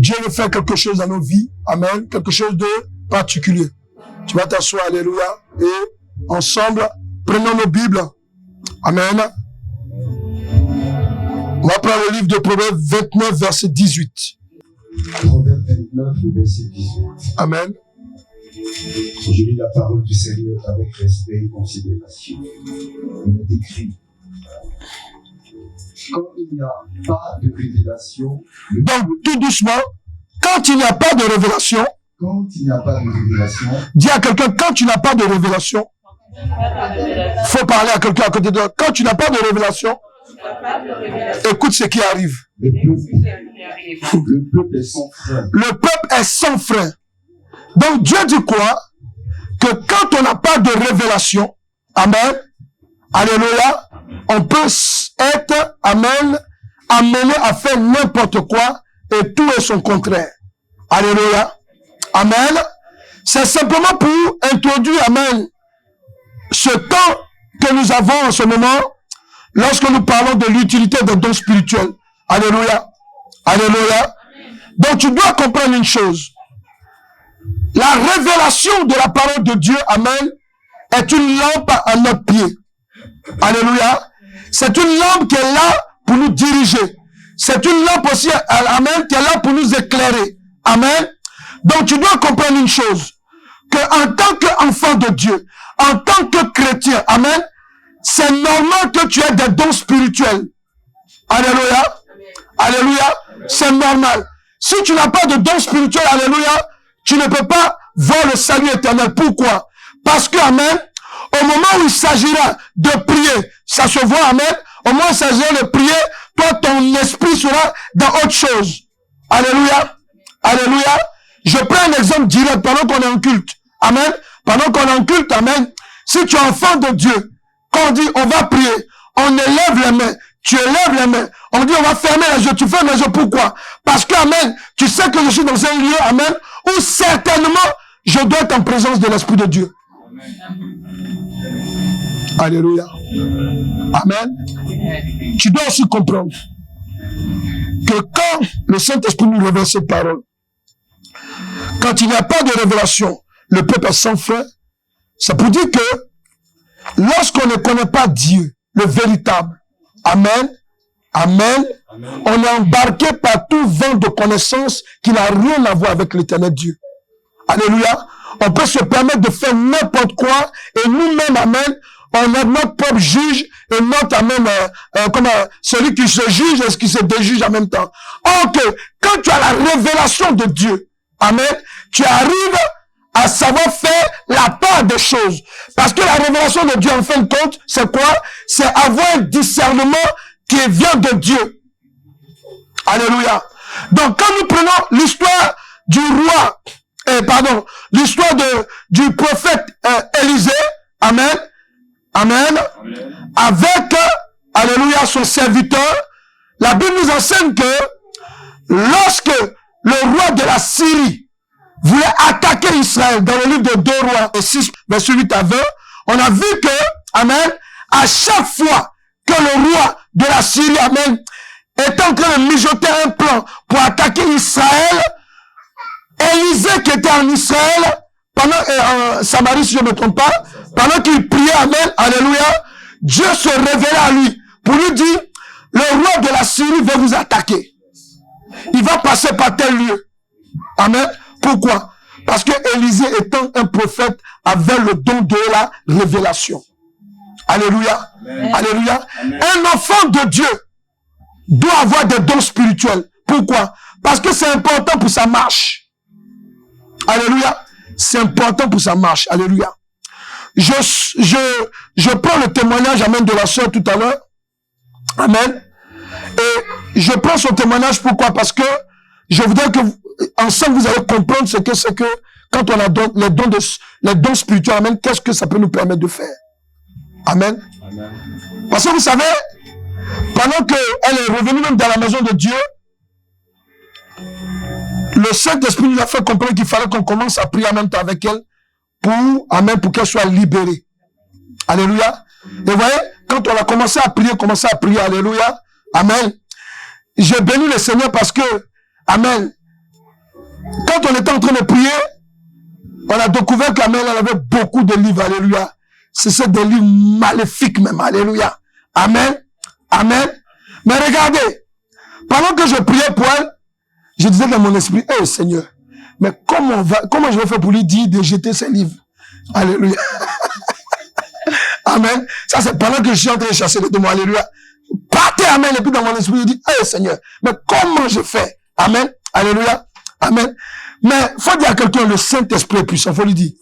Dieu veut faire quelque chose dans nos vies. Amen. Quelque chose de particulier. Tu vas t'asseoir, alléluia. Et ensemble, prenons nos Bibles. Amen. On va prendre le livre de Proverbes 29, verset 18. Proverbe 29, verset 18. Amen. Je lis la parole du Seigneur avec respect et considération. Il est écrit: quand il n'y a pas de révélation. Donc, tout doucement, quand il n'y a pas de révélation, quand il n'y a pas de révélation, dis à quelqu'un, quand tu n'as pas de révélation, faut parler à quelqu'un à côté de toi. Quand tu n'as pas de révélation, écoute ce qui arrive. le peuple est sans frein. Le peuple est sans frein. Donc Dieu dit quoi? Que quand on n'a pas de révélation, amen, alléluia, on peut être, amen, amené à faire n'importe quoi et tout est son contraire. Alléluia. Amen. C'est simplement pour introduire, amen, ce temps que nous avons en ce moment, lorsque nous parlons de l'utilité des dons spirituels. Alléluia. Alléluia. Donc tu dois comprendre une chose. La révélation de la parole de Dieu, amen, est une lampe à notre pied. Alléluia. C'est une lampe qui est là pour nous diriger. C'est une lampe aussi, amen, qui est là pour nous éclairer. Amen. Donc tu dois comprendre une chose. Que en tant qu'enfant de Dieu, en tant que chrétien, amen, c'est normal que tu aies des dons spirituels. Alléluia. Alléluia. C'est normal. Si tu n'as pas de dons spirituels, alléluia, tu ne peux pas voir le salut éternel. Pourquoi? Parce que, amen, au moment où il s'agira de prier, ça se voit, amen, au moment où il s'agira de prier, toi, ton esprit sera dans autre chose. Alléluia. Alléluia. Je prends un exemple direct pendant qu'on est en culte. Amen. Pendant qu'on est en culte, amen. Si tu es enfant de Dieu, quand on dit on va prier, on élève les mains. Tu élèves les mains. On dit on va fermer les yeux. Tu fermes les yeux. Pourquoi? Parce que, amen, tu sais que je suis dans un lieu, amen, où certainement je dois être en présence de l'Esprit de Dieu. Alléluia. Amen. Tu dois aussi comprendre que quand le Saint-Esprit nous révèle cette parole, quand il n'y a pas de révélation, le peuple est sans frein. C'est pour dire que lorsqu'on ne connaît pas Dieu, le véritable, amen, amen, on est embarqué par tout vent de connaissance qui n'a rien à voir avec l'éternel Dieu. Alléluia. On peut se permettre de faire n'importe quoi et nous-mêmes, amen, on est notre propre juge et notre, amen, celui qui se juge et qui se déjuge en même temps. Or que quand tu as la révélation de Dieu, amen, tu arrives à savoir faire la part des choses. Parce que la révélation de Dieu, en fin de compte, c'est quoi? C'est avoir un discernement qui vient de Dieu. Alléluia. Donc, quand nous prenons l'histoire du roi, l'histoire du prophète Élisée, amen, amen, avec, alléluia, son serviteur, la Bible nous enseigne que lorsque le roi de la Syrie voulait attaquer Israël, dans le livre de 2 Rois 6, verset 8 à 20, on a vu que, amen, à chaque fois que le roi de la Syrie, amen, était en train de mijoter un plan pour attaquer Israël, Élisée qui était en Israël, en Samarie si je ne me trompe pas, pendant qu'il priait, amen, alléluia, Dieu se révélait à lui pour lui dire, le roi de la Syrie va vous attaquer. Il va passer par tel lieu. Amen. Pourquoi? Parce que Élisée étant un prophète avait le don de la révélation. Alléluia. Amen. Alléluia. Amen. Un enfant de Dieu doit avoir des dons spirituels. Pourquoi? Parce que c'est important pour sa marche. Alléluia. C'est important pour sa marche. Alléluia. Je prends le témoignage, amen, de la sœur tout à l'heure. Amen. Et je prends son témoignage, pourquoi? Parce que je voudrais que ensemble vous allez comprendre ce que c'est que quand on a les dons spirituels, amen, qu'est-ce que ça peut nous permettre de faire? Amen. Amen. Parce que vous savez, pendant qu'elle est revenue même dans la maison de Dieu, le Saint-Esprit nous a fait comprendre qu'il fallait qu'on commence à prier en même temps avec elle pour qu'elle soit libérée. Alléluia. Et vous voyez, quand on a commencé à prier, alléluia, amen. J'ai béni le Seigneur parce que, amen, quand on était en train de prier, on a découvert qu'Amen, elle avait beaucoup de livres, alléluia. C'est des livres maléfiques même, alléluia. Amen, amen. Mais regardez, pendant que je priais pour elle, je disais dans mon esprit, hey Seigneur, mais comment je vais faire pour lui dire de jeter ses livres? Alléluia. Amen. Ça, c'est pendant que je suis en train de chasser les démons. Alléluia. Partez, amen. Et puis dans mon esprit, je dis, hey Seigneur, mais comment je fais? Amen. Alléluia. Amen. Mais faut dire à quelqu'un, le Saint-Esprit est puissant. Faut lui dire.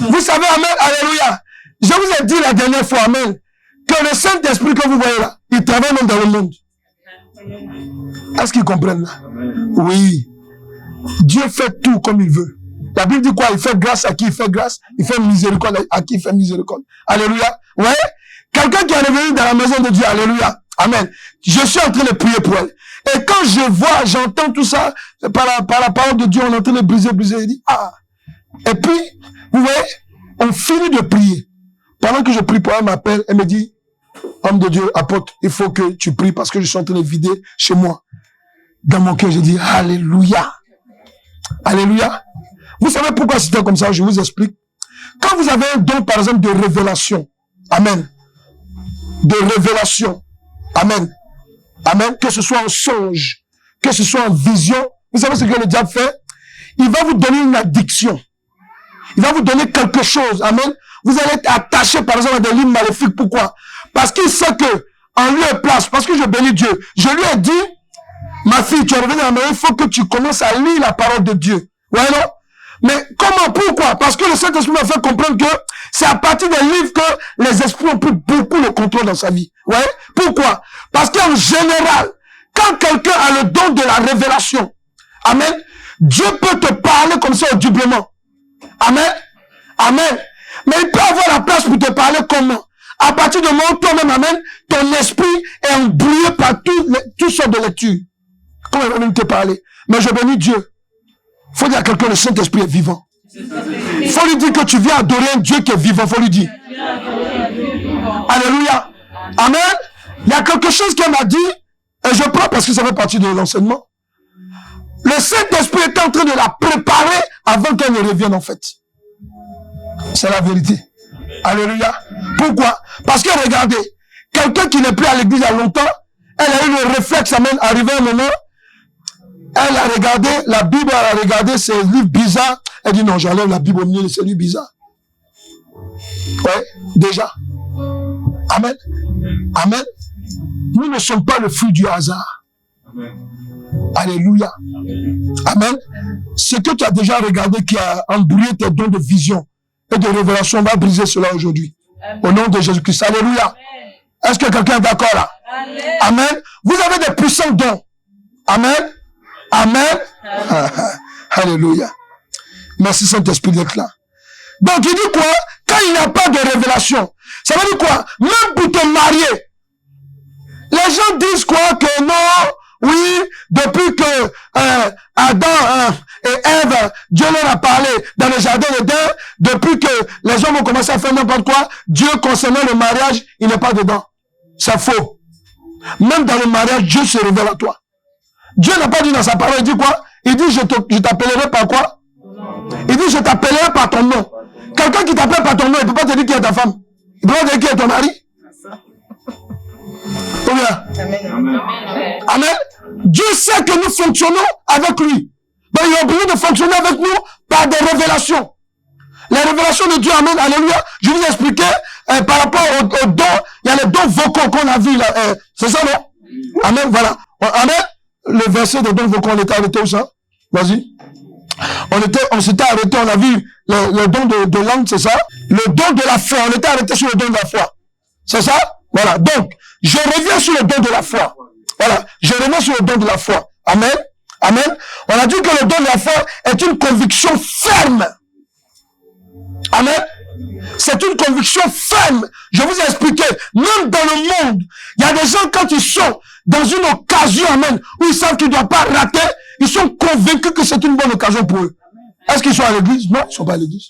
Vous savez, amen. Alléluia. Je vous ai dit la dernière fois, amen, que le Saint-Esprit que vous voyez là, il travaille même dans le monde. Est-ce qu'ils comprennent là? Oui. Dieu fait tout comme il veut. La Bible dit quoi? Il fait grâce à qui il fait grâce. Il fait miséricorde à qui il fait miséricorde. Alléluia. Ouais. Quelqu'un qui est revenu dans la maison de Dieu. Alléluia. Amen. Je suis en train de prier pour elle. Et quand je vois, j'entends tout ça, par la parole de Dieu, on est en train de briser. Il dit, ah. Et puis, vous voyez, on finit de prier. Pendant que je prie pour elle, elle m'appelle, elle me dit, homme de Dieu, apôtre, il faut que tu pries parce que je suis en train de vider chez moi. Dans mon cœur, je dis, alléluia. Alléluia. Vous savez pourquoi c'était comme ça? Je vous explique. Quand vous avez un don, par exemple, de révélation, amen, de révélation, amen, amen, que ce soit en songe, que ce soit en vision, vous savez ce que le diable fait? Il va vous donner une addiction. Il va vous donner quelque chose, amen. Vous allez être attaché, par exemple, à des livres maléfiques. Pourquoi? Parce qu'il sait que, en lieu et place, parce que je bénis Dieu, je lui ai dit, ma fille, tu es revenue à la maison, il faut que tu commences à lire la parole de Dieu. Ouais, non? Mais comment? Pourquoi? Parce que le Saint-Esprit m'a fait comprendre que c'est à partir des livres que les esprits ont pris beaucoup le contrôle dans sa vie. Ouais? Pourquoi? Parce qu'en général, quand quelqu'un a le don de la révélation, amen, Dieu peut te parler comme ça audiblement. Amen. Amen. Mais il peut avoir la place pour te parler comment? À partir du moment où toi-même, amen, ton esprit est embrouillé par toutes sortes de lectures. Comment il va même te parler? Mais je bénis Dieu. Faut dire à quelqu'un, le Saint-Esprit est vivant. Faut lui dire que tu viens adorer un Dieu qui est vivant. Faut lui dire. Alléluia. Amen. Il y a quelque chose qu'elle m'a dit, et je prends parce que ça fait partie de l'enseignement. Le Saint-Esprit est en train de la préparer avant qu'elle ne revienne en fait. C'est la vérité. Alléluia. Pourquoi? Parce que regardez, quelqu'un qui n'est plus à l'église il y a longtemps, elle a eu le réflexe, amen, arrivé un moment, elle a regardé la Bible, elle a regardé ces livres bizarres. Elle dit non, j'enlève la Bible au milieu de ces livres bizarres. Ouais, déjà. Amen. Amen. Nous ne sommes pas le fruit du hasard. Amen. Alléluia. Amen. Ce que tu as déjà regardé qui a embrouillé tes dons de vision et de révélation, on va briser cela aujourd'hui. Au nom de Jésus-Christ. Alléluia. Est-ce que quelqu'un est d'accord là? Amen. Amen. Vous avez des puissants dons. Amen. Amen. Alléluia. Merci Saint-Esprit d'être là. Donc il dit quoi? Quand il n'y a pas de révélation, ça veut dire quoi? Même pour te marier, les gens disent quoi? Que non, oui, depuis que Adam et Ève, Dieu leur a parlé dans le jardin d'Éden, depuis que les hommes ont commencé à faire n'importe quoi, Dieu concernant le mariage, il n'est pas dedans. C'est faux. Même dans le mariage, Dieu se révèle à toi. Dieu n'a pas dit dans sa parole, il dit quoi? Il dit, je t'appellerai par quoi? Il dit, je t'appellerai par ton nom. Quelqu'un qui t'appelle par ton nom, il ne peut pas te dire qui est ta femme. Il ne peut pas te dire qui est ton mari. Ou bien? Amen. Amen. Dieu sait que nous fonctionnons avec lui. Donc il a besoin de fonctionner avec nous par des révélations. Les révélations de Dieu, amen, alléluia. Je vous ai expliqué par rapport aux dons, il y a les dons vocaux qu'on a vus là. C'est ça, non? Amen, voilà. Amen. Le verset des dons vocaux, on était arrêté où ça? Vas-y. On s'était arrêté, on a vu le don de langue, c'est ça? Le don de la foi, on était arrêté sur le don de la foi. C'est ça? Voilà. Donc, je reviens sur le don de la foi. Voilà. Je reviens sur le don de la foi. Amen. Amen. On a dit que le don de la foi est une conviction ferme. Amen. C'est une conviction ferme. Je vous ai expliqué. Même dans le monde, il y a des gens quand ils sont dans une occasion, amen, où ils savent qu'ils ne doivent pas rater, ils sont convaincus que c'est une bonne occasion pour eux. Est-ce qu'ils sont à l'église? Non, ils ne sont pas à l'église.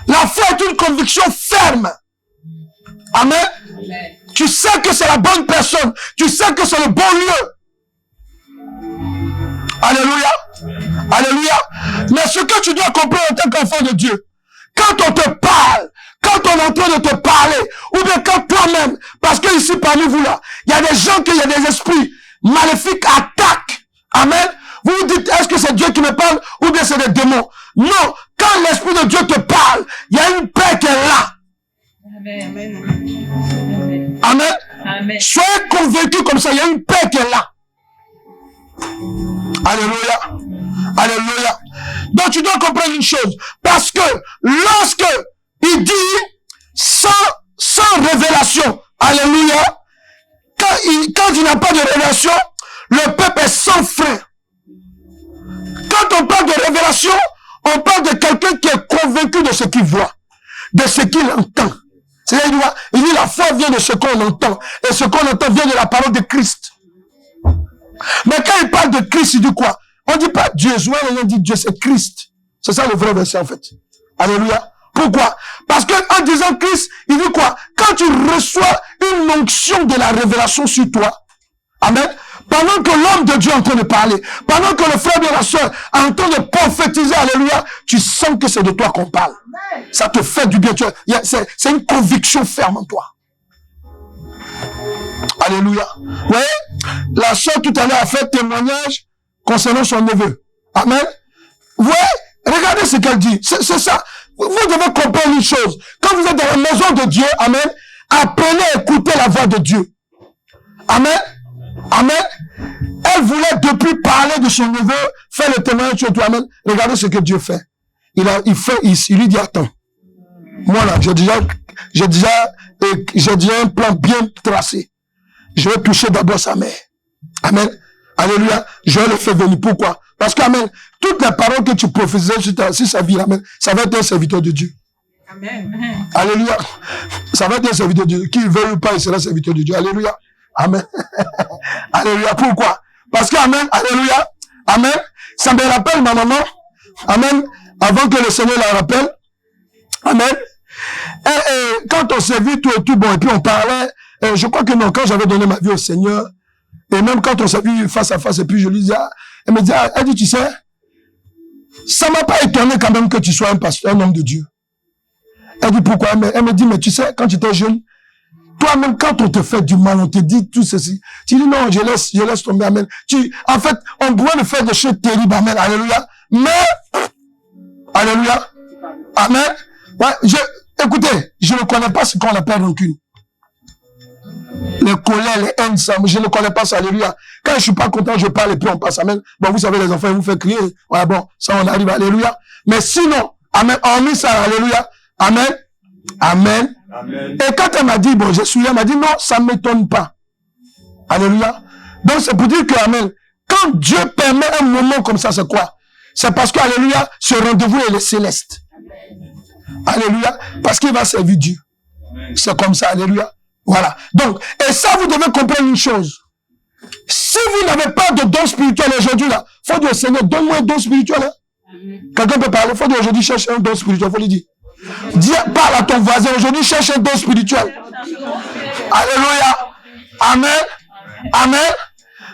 La foi est une conviction ferme. Amen. Amen. Tu sais que c'est la bonne personne. Tu sais que c'est le bon lieu. Alléluia. Alléluia. Mais ce que tu dois comprendre en tant qu'enfant de Dieu, quand on te parle, quand on est en train de te parler, ou bien quand toi-même, parce que ici parmi vous là, il y a des gens il y a des esprits maléfiques attaquent. Amen. Vous vous dites, est-ce que c'est Dieu qui me parle, ou bien c'est des démons? Non. Quand l'Esprit de Dieu te parle, il y a une paix qui est là. Amen. Amen. Amen. Soyez convaincus comme ça, il y a une paix qui est là. Alléluia. Alléluia. Donc tu dois comprendre une chose. Parce que lorsque il dit sans révélation, alléluia, quand il n'a pas de révélation, le peuple est sans frein. Quand on parle de révélation, on parle de quelqu'un qui est convaincu de ce qu'il voit, de ce qu'il entend. C'est-à-dire, il dit la foi vient de ce qu'on entend. Et ce qu'on entend vient de la parole de Christ. Mais quand il parle de Christ, il dit quoi? On ne dit pas Dieu, on dit Dieu, c'est Christ. C'est ça le vrai verset en fait. Alléluia. Pourquoi? Parce que en disant Christ, il dit quoi? Quand tu reçois une onction de la révélation sur toi, amen, pendant que l'homme de Dieu est en train de parler, pendant que le frère et la soeur est en train de prophétiser, alléluia, tu sens que c'est de toi qu'on parle. Ça te fait du bien. C'est une conviction ferme en toi. Alléluia. Oui, la soeur tout à l'heure a fait témoignage concernant son neveu. Amen. Oui, regardez ce qu'elle dit. C'est ça. Vous devez comprendre une chose. Quand vous êtes dans la maison de Dieu, amen, apprenez à écouter la voix de Dieu. Amen. Amen. Elle voulait depuis parler de son neveu, faire le témoignage sur toi. Amen. Regardez ce que Dieu fait. Il lui dit, attends. Moi là, j'ai déjà un plan bien tracé. Je vais toucher d'abord sa mère. Amen. Alléluia. Je vais le faire venir. Pourquoi? Parce que, amen, toutes les paroles que tu prophétisais sur sa vie, amen, ça va être un serviteur de Dieu. Amen. Alléluia. Ça va être un serviteur de Dieu. Qui veut ou pas, il sera serviteur de Dieu. Alléluia. Amen. Alléluia. Pourquoi? Parce que, amen, alléluia. Amen. Ça me rappelle ma maman. Amen. Avant que le Seigneur la rappelle. Amen. Et quand on s'est vu tout et tout, bon, et puis on parlait, je crois que non, quand j'avais donné ma vie au Seigneur, et même quand on s'est vu face à face, et puis je lui dis, elle me dit, elle dit, tu sais, ça m'a pas étonné quand même que tu sois un pasteur, un homme de Dieu. Elle dit, pourquoi? Elle me dit, mais tu sais, quand tu étais jeune, toi-même, quand on te fait du mal, on te dit tout ceci, tu dis, non, je laisse tomber, amen. En fait, on pourrait le faire des choses terribles, amen, alléluia. Mais, alléluia, amen. Ouais, écoutez, je ne connais pas ce qu'on appelle rancune. Les colères, les haines, ça, je ne connais pas ça, alléluia. Quand je suis pas content, je parle et puis on passe, amen. Bon, vous savez, les enfants, ils vous font crier. Ouais, bon, ça, on arrive, alléluia. Mais sinon, amen, hormis ça, alléluia, amen, amen. Amen. Et quand elle m'a dit, bon, je suis là, elle m'a dit, non, ça ne m'étonne pas. Alléluia. Donc, c'est pour dire que, amen, quand Dieu permet un moment comme ça, c'est quoi? C'est parce que, alléluia, ce rendez-vous est le céleste. Alléluia. Parce qu'il va servir Dieu. C'est comme ça, alléluia. Voilà. Donc, et ça, vous devez comprendre une chose. Si vous n'avez pas de don spirituel aujourd'hui, là, faut dire au Seigneur, donne-moi un don spirituel, là. Quelqu'un peut parler, faut dire aujourd'hui, cherche un don spirituel, faut lui dire. Dis, parle à ton voisin, aujourd'hui, cherche un don spirituel. Alléluia. Amen. Amen.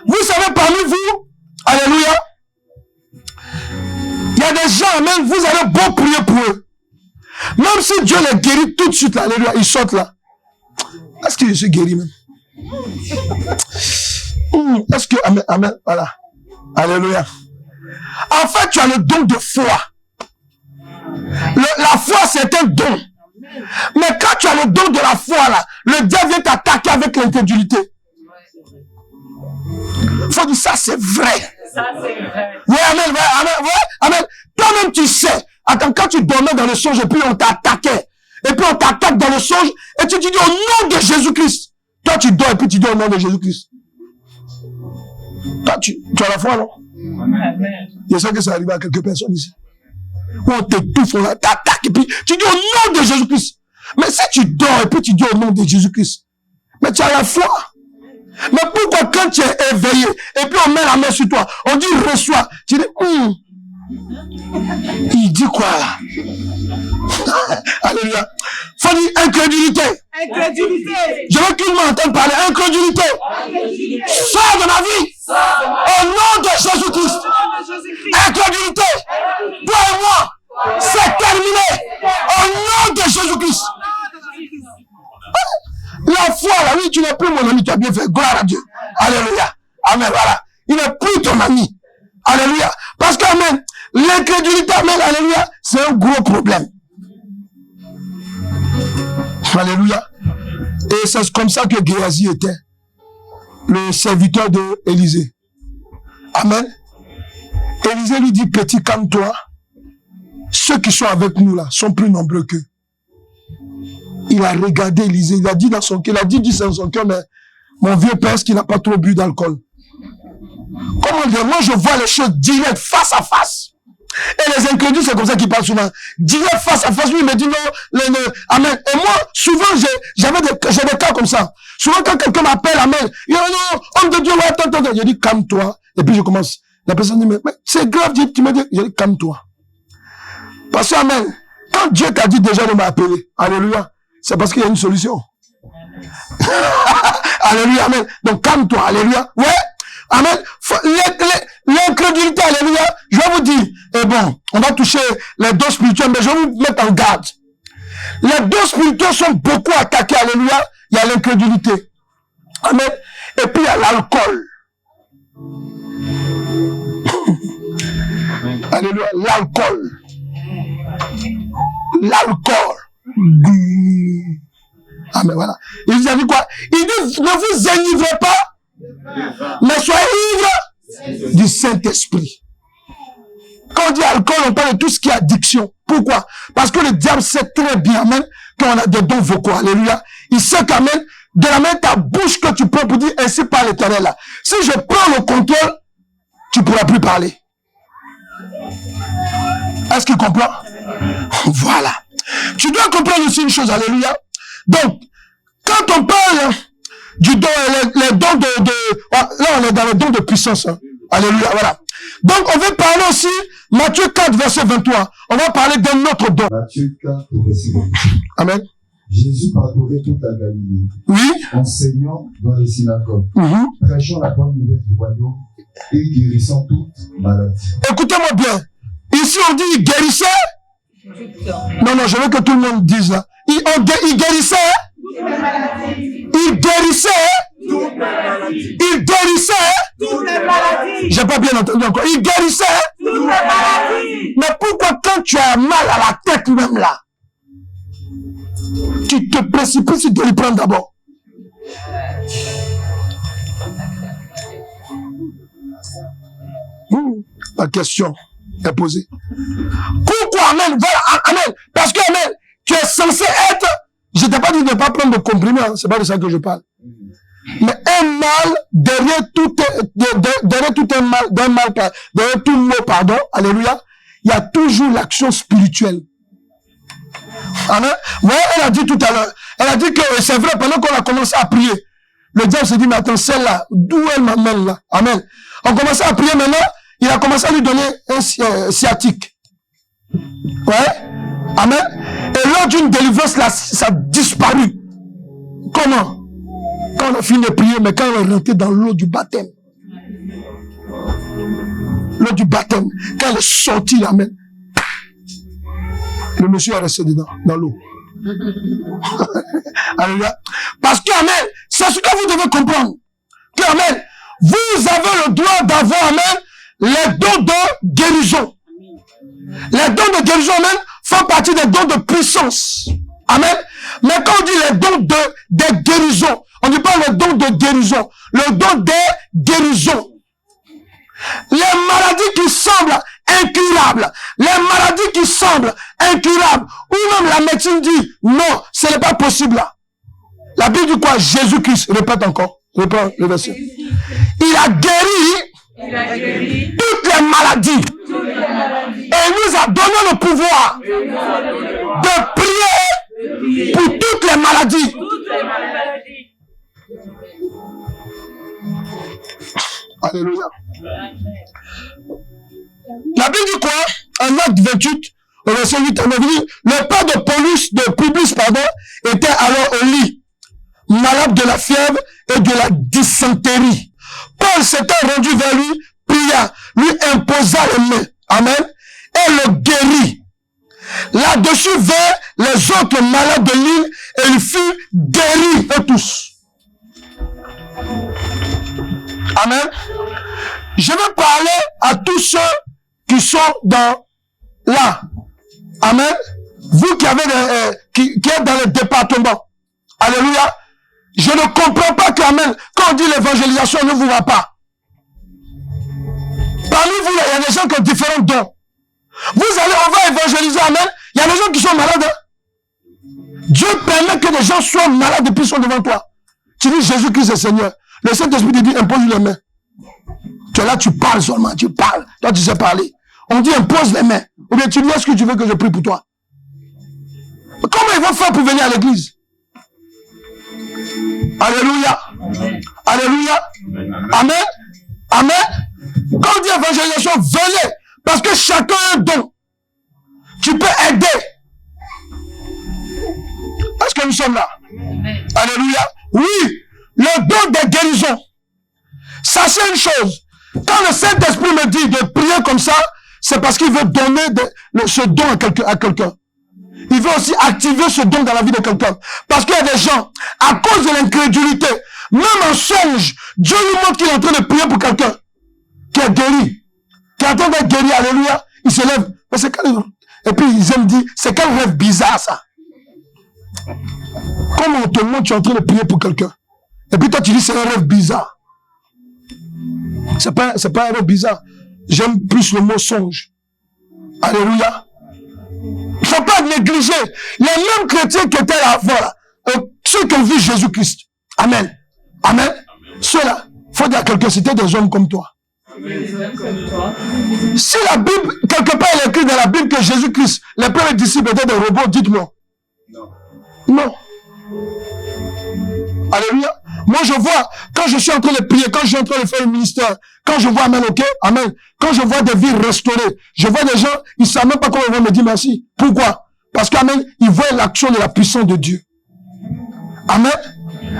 Vous savez, parmi vous, alléluia, il y a des gens, amen, vous allez beau prier pour eux. Même si Dieu les guérit tout de suite, là, alléluia, ils sortent là. Est-ce que je suis guéri même? Est-ce que, amen, amen, voilà. Alléluia. En fait, tu as le don de foi. La foi, c'est un don. Mais quand tu as le don de la foi, là, le diable vient t'attaquer avec l'incrédulité. Faut dire ça, c'est vrai. Ça, c'est vrai. Oui, amen, ouais, amen, ouais, amen. Toi-même, tu sais. Attends, quand tu dormais dans le songe et puis on t'attaquait. Et puis on t'attaque dans le songe et tu dis au nom de Jésus-Christ. Toi, tu dors et puis tu dis au nom de Jésus-Christ. Toi, tu as la foi, non? Amen. Je sais que ça arrive à quelques personnes ici. Où on t'étouffe, on t'attaque et puis tu dis au nom de Jésus-Christ. Mais si tu dors et puis tu dis au nom de Jésus-Christ, mais tu as la foi. Mais pourquoi quand tu es éveillé et puis on met la main sur toi, on dit reçois, tu dis il dit quoi là? Alléluia. Faut dire incrédulité. Incrédulité. Je veux qu'il m'entende parler. Incrédulité. Sors de ma vie. Au nom de Jésus-Christ. Incrédulité. Amen, voilà. Il n'est plus ton ami. Alléluia. Parce que, amen, l'incrédulité, amen, alléluia, c'est un gros problème. Alléluia. Et c'est comme ça que Géasi était, le serviteur de Élisée. Amen. Élisée lui dit, petit, calme-toi. Ceux qui sont avec nous là sont plus nombreux qu'eux. Il a regardé Élisée, il a dit dans son cœur, mais mon vieux père, est-ce qu'il n'a pas trop bu d'alcool? Comment dire? Moi, je vois les choses directes, face à face. Et les incrédules, c'est comme ça qu'ils parlent souvent. Direct, face à face, lui, il me dit non, amen. Et moi, souvent, j'ai des cas comme ça. Souvent, quand quelqu'un m'appelle, amen, il dit non, homme de Dieu, ouais, attends. Je dis, calme-toi. Et puis, je commence. La personne dit, mais c'est grave, tu me dis, je dis, calme-toi. Parce que, amen, quand Dieu t'a dit déjà de m'appeler, alléluia, c'est parce qu'il y a une solution. Alléluia, amen. Donc, calme-toi, alléluia. Ouais. Amen. L'incrédulité, alléluia, je vais vous dire, et bon, on va toucher les dons spirituels, mais je vais vous mettre en garde. Les dons spirituels sont beaucoup attaqués, alléluia, il y a l'incrédulité. Amen. Et puis il y a l'alcool. Alléluia, l'alcool. L'alcool. Amen, voilà. Il vous a dit quoi? Il dit, ne vous enivrez pas, mais soyez ivres du Saint-Esprit. Quand on dit alcool, on parle de tout ce qui est addiction. Pourquoi? Parce que le diable sait très bien, amen, qu'on a des dons vocaux. Alléluia. Il sait qu'amen, de la main ta bouche que tu prends pour dire ainsi par l'Éternel là. Si je prends le contrôle, tu ne pourras plus parler. Est-ce qu'il comprend? Voilà. Tu dois comprendre aussi une chose, alléluia. Donc, quand on parle du don, les dons là on est dans les dons de puissance. Hein. Alléluia, voilà. Donc on veut parler aussi, Matthieu 4, verset 23. On va parler d'un autre don. Matthieu 4, verset 23. Amen. Jésus parcourait toute la Galilée, oui, enseignant dans les synagogues, prêchant la bonne nouvelle du royaume et guérissant toute maladie. Écoutez-moi bien. Ici on dit il guérissait. Non, je veux que tout le monde dise là. Il guérissait. Il guérissait. Il guérissait. J'ai pas bien entendu encore. Il guérissait. Mais pourquoi quand tu as mal à la tête même là, tu te précipites de lui prendre d'abord? La question est posée. Pourquoi, amen? Voilà, amen. Parce que, amen, tu es censé être, je t'ai pas dit de ne pas prendre de comprimés, hein, c'est pas de ça que je parle. Mais un mal, derrière tout un mal, derrière tout mot, pardon, alléluia, il y a toujours l'action spirituelle. Amen. Ouais, elle a dit tout à l'heure, elle a dit que c'est vrai, pendant qu'on a commencé à prier, le diable se dit, mais attends, celle-là, d'où elle m'amène là? Amen. On commençait à prier maintenant, il a commencé à lui donner un sciatique. Ouais. Amen. Et lors d'une délivrance, là, ça a disparu. Comment? Quand on a fini de prier, mais quand on est rentré dans l'eau du baptême. L'eau du baptême. Quand elle est sortie, amen. Le monsieur est resté dedans, dans l'eau. Alléluia. Parce que, amen, c'est ce que vous devez comprendre. Que, amen, vous avez le droit d'avoir, amen, les dons de guérison. Les dons de guérison, amen, font partie des dons de puissance. Amen. Mais quand on dit les dons de guérison, on ne dit pas les dons de guérison, le don des guérisons. Les maladies qui semblent incurables, les maladies qui semblent incurables, ou même la médecine dit, non, ce n'est pas possible là. La Bible dit quoi? Jésus-Christ, répète encore, reprends le verset. Il a guéri toutes les maladies. Et il nous a donné le pouvoir de prier pour toutes les maladies. Alléluia. La Bible dit quoi? En Acte 28, au verset 8, on a dit, le père de Publius, était alors au lit, malade de la fièvre et de la dysenterie. Paul s'était rendu vers lui, pria, lui imposa les mains. Amen. Et le guérit. Là-dessus vinrent les autres malades de l'île et ils furent guéris eux tous. Amen. Je vais parler à tous ceux qui sont là. Amen. Vous qui avez qui êtes dans le département. Alléluia. Je ne comprends pas qu'amen, quand on dit l'évangélisation ne vous va pas. Parmi vous, il y a des gens qui ont différents dons. On va évangéliser, amen. Il y a des gens qui sont malades. Dieu permet que des gens soient malades et puis sont devant toi. Tu dis Jésus-Christ est Seigneur. Le Saint-Esprit te dit impose les mains. Tu es là, tu parles seulement, tu parles. Toi, tu sais parler. On dit impose les mains. Ou bien tu dis est-ce que tu veux que je prie pour toi? Comment ils vont faire pour venir à l'église? Alléluia. Amen. Alléluia. Amen. Amen. Quand on dit évangélisation, venez. Parce que chacun a un don. Tu peux aider. Est-ce que nous sommes là? Amen. Alléluia. Oui. Le don des guérisons. Sachez une chose. Quand le Saint-Esprit me dit de prier comme ça, c'est parce qu'il veut donner ce don à quelqu'un. Il veut aussi activer ce don dans la vie de quelqu'un. Parce qu'il y a des gens, à cause de l'incrédulité, même en songe, Dieu lui montre qu'il est en train de prier pour quelqu'un qui est guéri. Qui est en train d'être guéri, alléluia. Il se lève. Mais c'est et puis ils aiment dire, c'est quel rêve bizarre ça. Comment on te montre tu es en train de prier pour quelqu'un. Et puis toi tu dis c'est un rêve bizarre. C'est pas un rêve bizarre. J'aime plus le mot songe. Alléluia. Il ne faut pas négliger les mêmes chrétiens qui étaient là avant, ceux qui ont vu Jésus-Christ. Amen. Amen. Ceux-là, il faut dire à quelqu'un, c'était des hommes comme toi. Si la Bible, quelque part, il est écrit dans la Bible que Jésus-Christ, les premiers disciples étaient des robots, dites-moi. Non. Non. Alléluia. Moi, je vois, quand je suis en train de prier, quand je suis en train de faire le ministère, quand je vois, amen, ok, amen, quand je vois des vies restaurées, je vois des gens, ils ne savent même pas comment ils vont me dire merci. Pourquoi? Parce qu'amen, ils voient l'action de la puissance de Dieu. Amen.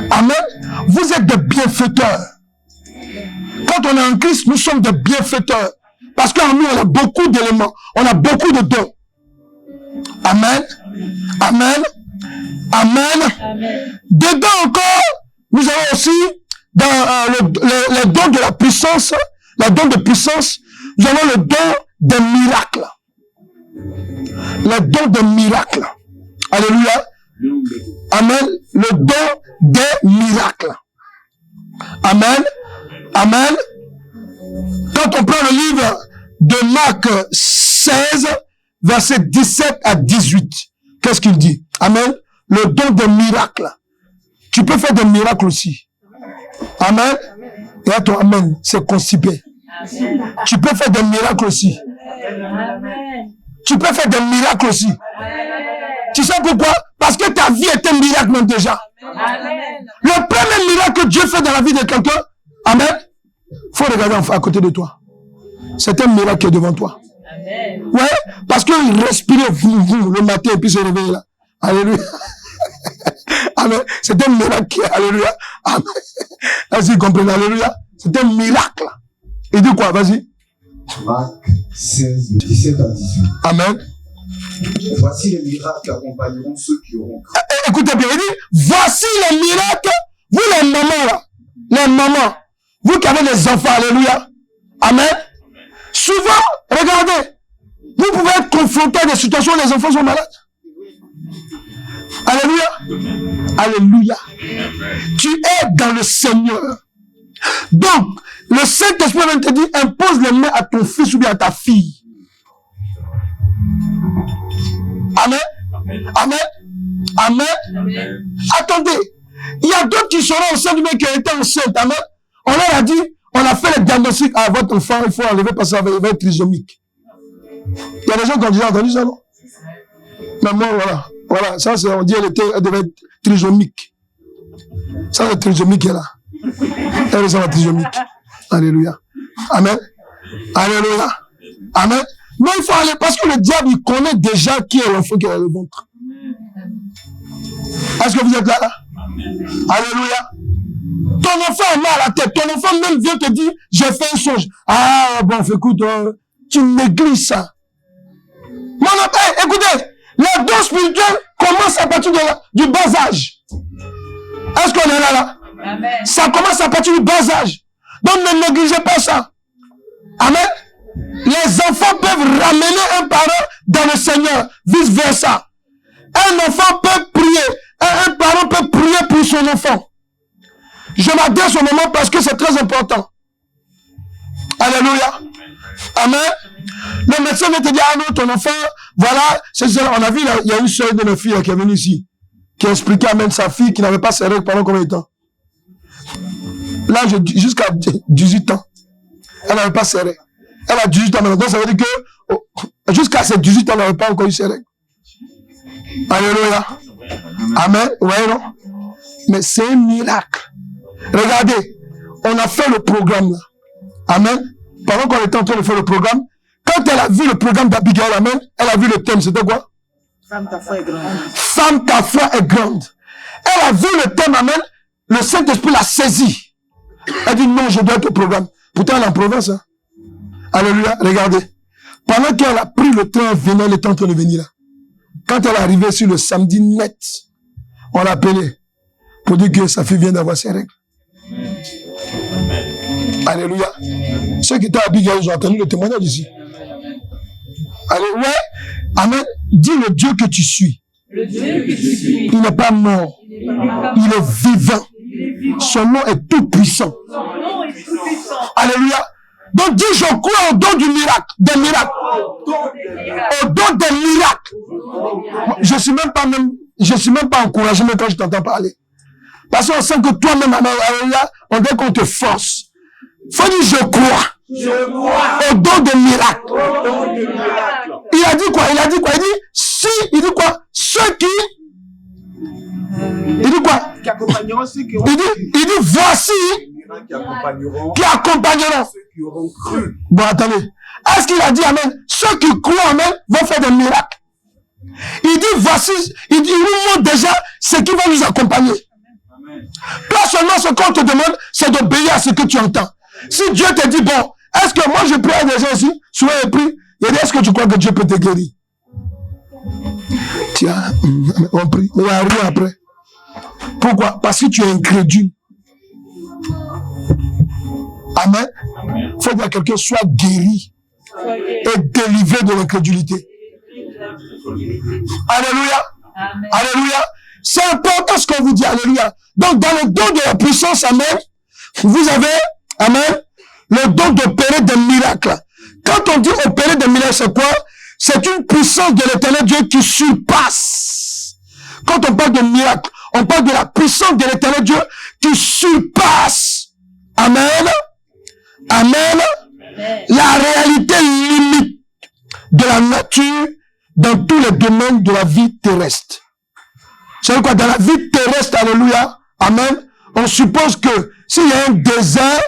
Amen. Vous êtes des bienfaiteurs. Quand on est en Christ, nous sommes des bienfaiteurs. Parce qu'en nous, on a beaucoup d'éléments. On a beaucoup de dons. Amen. Amen. Amen. Amen. Dedans encore, nous avons aussi dans les dons de la puissance, la don de puissance, nous avons le don des miracles. Le don des miracles. Alléluia. Amen. Le don des miracles. Amen. Amen. Quand on prend le livre de Marc 16, versets 17 à 18, qu'est-ce qu'il dit? Amen. Le don des miracles. Tu peux faire des miracles aussi. Amen. Et à toi, amen, c'est constipé. Amen. Tu peux faire des miracles aussi. Amen. Tu peux faire des miracles aussi. Amen. Tu sais pourquoi? Parce que ta vie est un miracle même déjà. Amen. Le premier miracle que Dieu fait dans la vie de quelqu'un, amen, faut regarder à côté de toi. C'est un miracle qui est devant toi. Amen. Ouais, parce qu'il respirait le matin et puis se réveille là. Alléluia. Amen. C'est un miracle. Alléluia. Amen. Vas-y, comprenez. Alléluia. C'est un miracle. Il dit quoi? Vas-y. Marc 16, 17 à 18. Amen. Voici les miracles qui accompagneront ceux qui auront cru. Écoutez bien, il dit, voici les miracles. Vous les mamans là, les mamans, vous qui avez des enfants, alléluia. Amen. Souvent, regardez, vous pouvez être confronté à des situations où les enfants sont malades. Alléluia. Alléluia. Tu es dans le Seigneur. Donc, le Saint-Esprit vient te dire, impose les mains à ton fils ou bien à ta fille. Amen. Amen. Amen. Amen. Attendez. Il y a d'autres qui seront enceintes, mais qui ont été enceintes. Amen. On leur a dit, on a fait le diagnostic à votre enfant, il faut enlever parce qu'il va être trisomique. Il y a des gens qui ont déjà entendu ça, non? Mais moi, voilà. Voilà, ça, c'est, on dit, elle devait être trisomique. Ça, c'est trisomique qui est là. Elle est la trisomique. Alléluia. Amen. Alléluia. Amen. Mais il faut aller, parce que le diable, il connaît déjà qui est l'enfant qui est dans le ventre. Est-ce que vous êtes là? Alléluia. Ton enfant a mal à la tête. Ton enfant même vient te dire, j'ai fait un songe. Ah, bon, écoute, tu négliges ça. Mon enfant, écoutez, les dons spirituels commencent à partir du bas âge. Est-ce qu'on est là? Amen. Ça commence à partir du bas âge. Donc ne négligez pas ça. Amen. Les enfants peuvent ramener un parent dans le Seigneur, vice versa. Un enfant peut prier, un parent peut prier pour son enfant. Je m'adresse au moment parce que c'est très important. Alléluia. Amen. Le médecin va te dire, ah non, ton enfant, voilà, c'est ça. On a vu, il y a une soeur de nos filles qui est venue ici, qui a expliqué, amen, sa fille qui n'avait pas ses règles pendant combien de temps? Là, jusqu'à 18 ans. Elle n'avait pas ses règles. Elle a 18 ans maintenant. Donc, ça veut dire que jusqu'à ses 18 ans, elle n'avait pas encore eu ses règles. Alléluia. Amen. Ouais, non? Mais c'est un miracle. Regardez, on a fait le programme là. Amen. Pendant qu'on était en train de faire le programme, quand elle a vu le programme d'Abigail, amen, elle a vu le thème, c'était quoi? Femme, ta foi est grande. Femme, ta foi est grande. Elle a vu le thème, amen, le Saint-Esprit l'a saisi. Elle dit non, je dois être au programme. Pourtant, elle est en province. Hein. Alléluia, regardez. Pendant qu'elle a pris le train, elle était en train de venir là. Quand elle est arrivée sur le samedi net, on l'a appelée pour dire que sa fille vient d'avoir ses règles. Alléluia. Ceux qui étaient à Abigail, ils ont entendu le témoignage ici. Alléluia. Amen. Dis le Dieu que tu suis. Le Dieu que tu suis. Il n'est pas mort. Il est vivant. Son nom est tout puissant. Son nom est tout puissant. Alléluia. Donc dis, je crois au don du miracle, des miracles. Au don des miracles. Je suis même pas encouragé même quand je t'entends parler. Parce qu'on sent que toi-même, alléluia, on dirait qu'on te force. Faut dire, je crois. Au don des miracles. Il a dit quoi? Il dit quoi? Ceux qui... Il dit quoi? Qui accompagneront ceux qui auront il dit voici qui accompagneront ceux qui auront cru. Bon, attendez. Est-ce qu'il a dit amen? Ceux qui croient amen vont faire des miracles. Il dit voici, il nous montre déjà ce qui va nous accompagner. Toi seulement ce qu'on te demande, c'est d'obéir à ce que tu entends. Si Dieu te dit bon, est-ce que moi je prie à des gens ici? Souvent je prie. Il dit est-ce que tu crois que Dieu peut te guérir? Tiens, on prie. Mais il n'y a rien après. Pourquoi? Parce que tu es incrédule. Amen. Il faut dire à quelqu'un, sois guéri et délivré de l'incrédulité. Alléluia. Amen. Alléluia. C'est important ce qu'on vous dit. Alléluia. Donc, dans le don de la puissance, amen, vous avez, amen, le don d'opérer des miracles. Quand on dit opérer des miracles, c'est quoi? C'est une puissance de l'éternel Dieu qui surpasse. Quand on parle de miracle, on parle de la puissance de l'éternel Dieu qui surpasse. Amen. Amen. La réalité limite de la nature dans tous les domaines de la vie terrestre. C'est quoi? Dans la vie terrestre, alléluia, amen, on suppose que s'il y a un désert,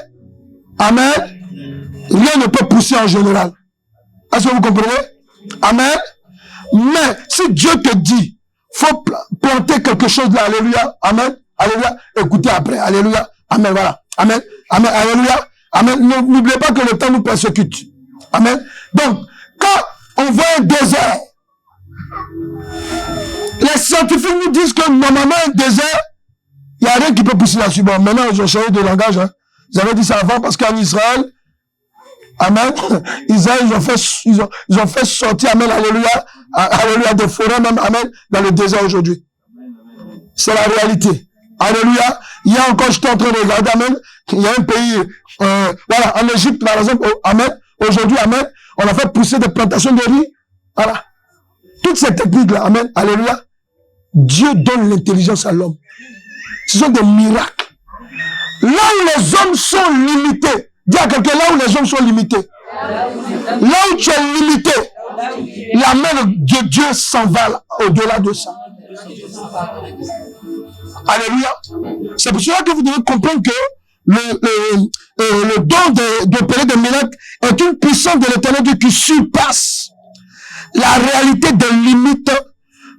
amen, rien ne peut pousser en général. Est-ce que vous comprenez? Amen. Mais si Dieu te dit, faut planter quelque chose là, alléluia, amen, alléluia, écoutez après, alléluia, amen, voilà, amen, amen, alléluia, amen. N'oubliez pas que le temps nous persécute. Amen. Donc, quand on voit un désert, les scientifiques nous disent que normalement un désert, il n'y a rien qui peut pousser là-dessus. Bon, maintenant ils ont changé de langage. Hein. Ils avaient dit ça avant parce qu'en Israël, amen, Israël, ils ont fait sortir, amen, alléluia, alléluia, des forêts même, amen, dans le désert aujourd'hui. C'est la réalité. Alléluia. Il y a encore, j'étais en train de regarder, amen, il y a un pays, voilà, en Égypte, par exemple, amen, aujourd'hui, amen, on a fait pousser des plantations de riz. Voilà. Toutes ces techniques-là, amen, alléluia, Dieu donne l'intelligence à l'homme. Ce sont des miracles. Là où les hommes sont limités, dis à quelqu'un, là où les hommes sont limités, là où tu es limité, la main de Dieu s'en va au-delà de ça. Alléluia. C'est pour cela que vous devez comprendre que le don d'opérer des miracles est une puissance de l'éternel Dieu qui surpasse la réalité des limites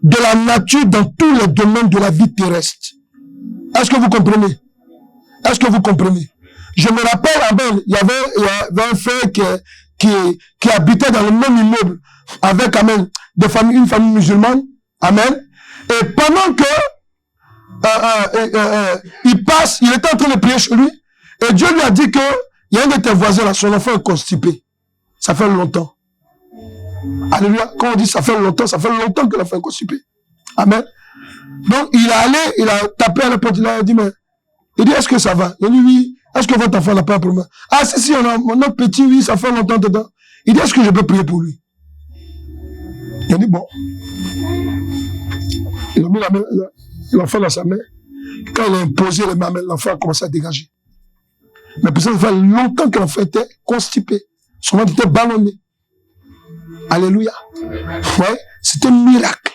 de la nature dans tous les domaines de la vie terrestre. Est-ce que vous comprenez? Est-ce que vous comprenez? Je me rappelle, amen, il y avait un frère qui habitait dans le même immeuble avec, amen, une famille musulmane, amen, et pendant que il était en train de prier chez lui, et Dieu lui a dit que Il y a un de tes voisins là, son enfant est constipé. Ça fait longtemps. Alléluia. Quand on dit ça fait longtemps que l'enfant est constipé. Amen. Donc, il est allé, il a tapé à la porte, il a dit, mais, il dit, est-ce que ça va? Il a dit, oui. Est-ce que votre enfant n'a pas un problème? Ah, si, on a notre petit, oui, ça fait longtemps dedans. Il dit, est-ce que je peux prier pour lui? Il a dit, bon. Il a mis la main, l'enfant dans sa main. Quand il a imposé les mains, l'enfant a commencé à dégager. Mais pour ça, ça fait longtemps que l'enfant était constipé. Son ventre était ballonné. Alléluia. Ouais, c'était un miracle.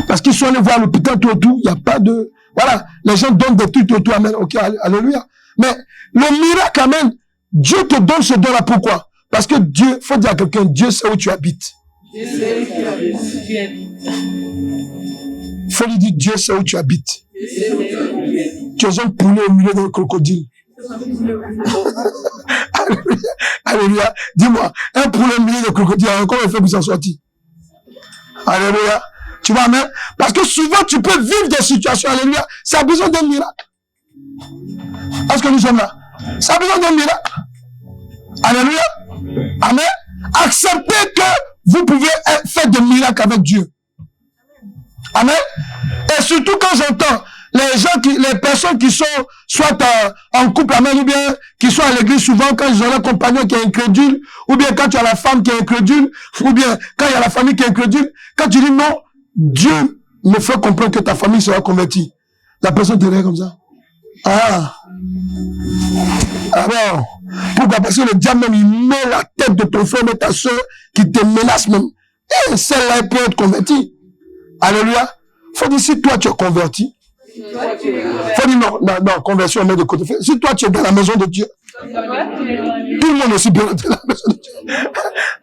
Parce qu'ils sont allés voir l'hôpital tout autour, il n'y a pas de... Voilà, les gens donnent des trucs tout autour, amen, ok, alléluia. Mais le miracle, amen, Dieu te donne ce don-là, pourquoi? Parce que Dieu, faut dire à quelqu'un, Dieu sait où tu habites. Dieu sait où tu habites. Faut lui dire, Dieu sait où tu habites. Tu es un poulet au milieu d'un crocodile. Alléluia. Alléluia. Dis-moi, un poulet au milieu d'un crocodile, comment il fait pour s'en sortir? Alléluia. Tu vois, amen? Parce que souvent, tu peux vivre des situations, alléluia. Ça a besoin d'un miracle. Est-ce que nous sommes là? Ça a besoin d'un miracle. Alléluia. Amen. Acceptez que vous pouvez faire des miracles avec Dieu. Amen. Et surtout quand j'entends les personnes qui sont soit en couple, amen, ou bien qui sont à l'église souvent quand ils ont leur compagnon qui est incrédule, ou bien quand tu as la femme qui est incrédule, ou bien quand il y a la famille qui est incrédule, quand tu dis non, Dieu me fait comprendre que ta famille sera convertie. La personne te regarde comme ça. Ah. Alors, pourquoi? Parce que le diable même, il met la tête de ton frère et ta soeur qui te menace même. Et celle-là, elle peut être convertie. Alléluia. Faut dire, si toi tu es converti, faut dire non, conversion, on met de côté. Si toi tu es dans la maison de Dieu, tout le monde aussi bien dans la maison de Dieu.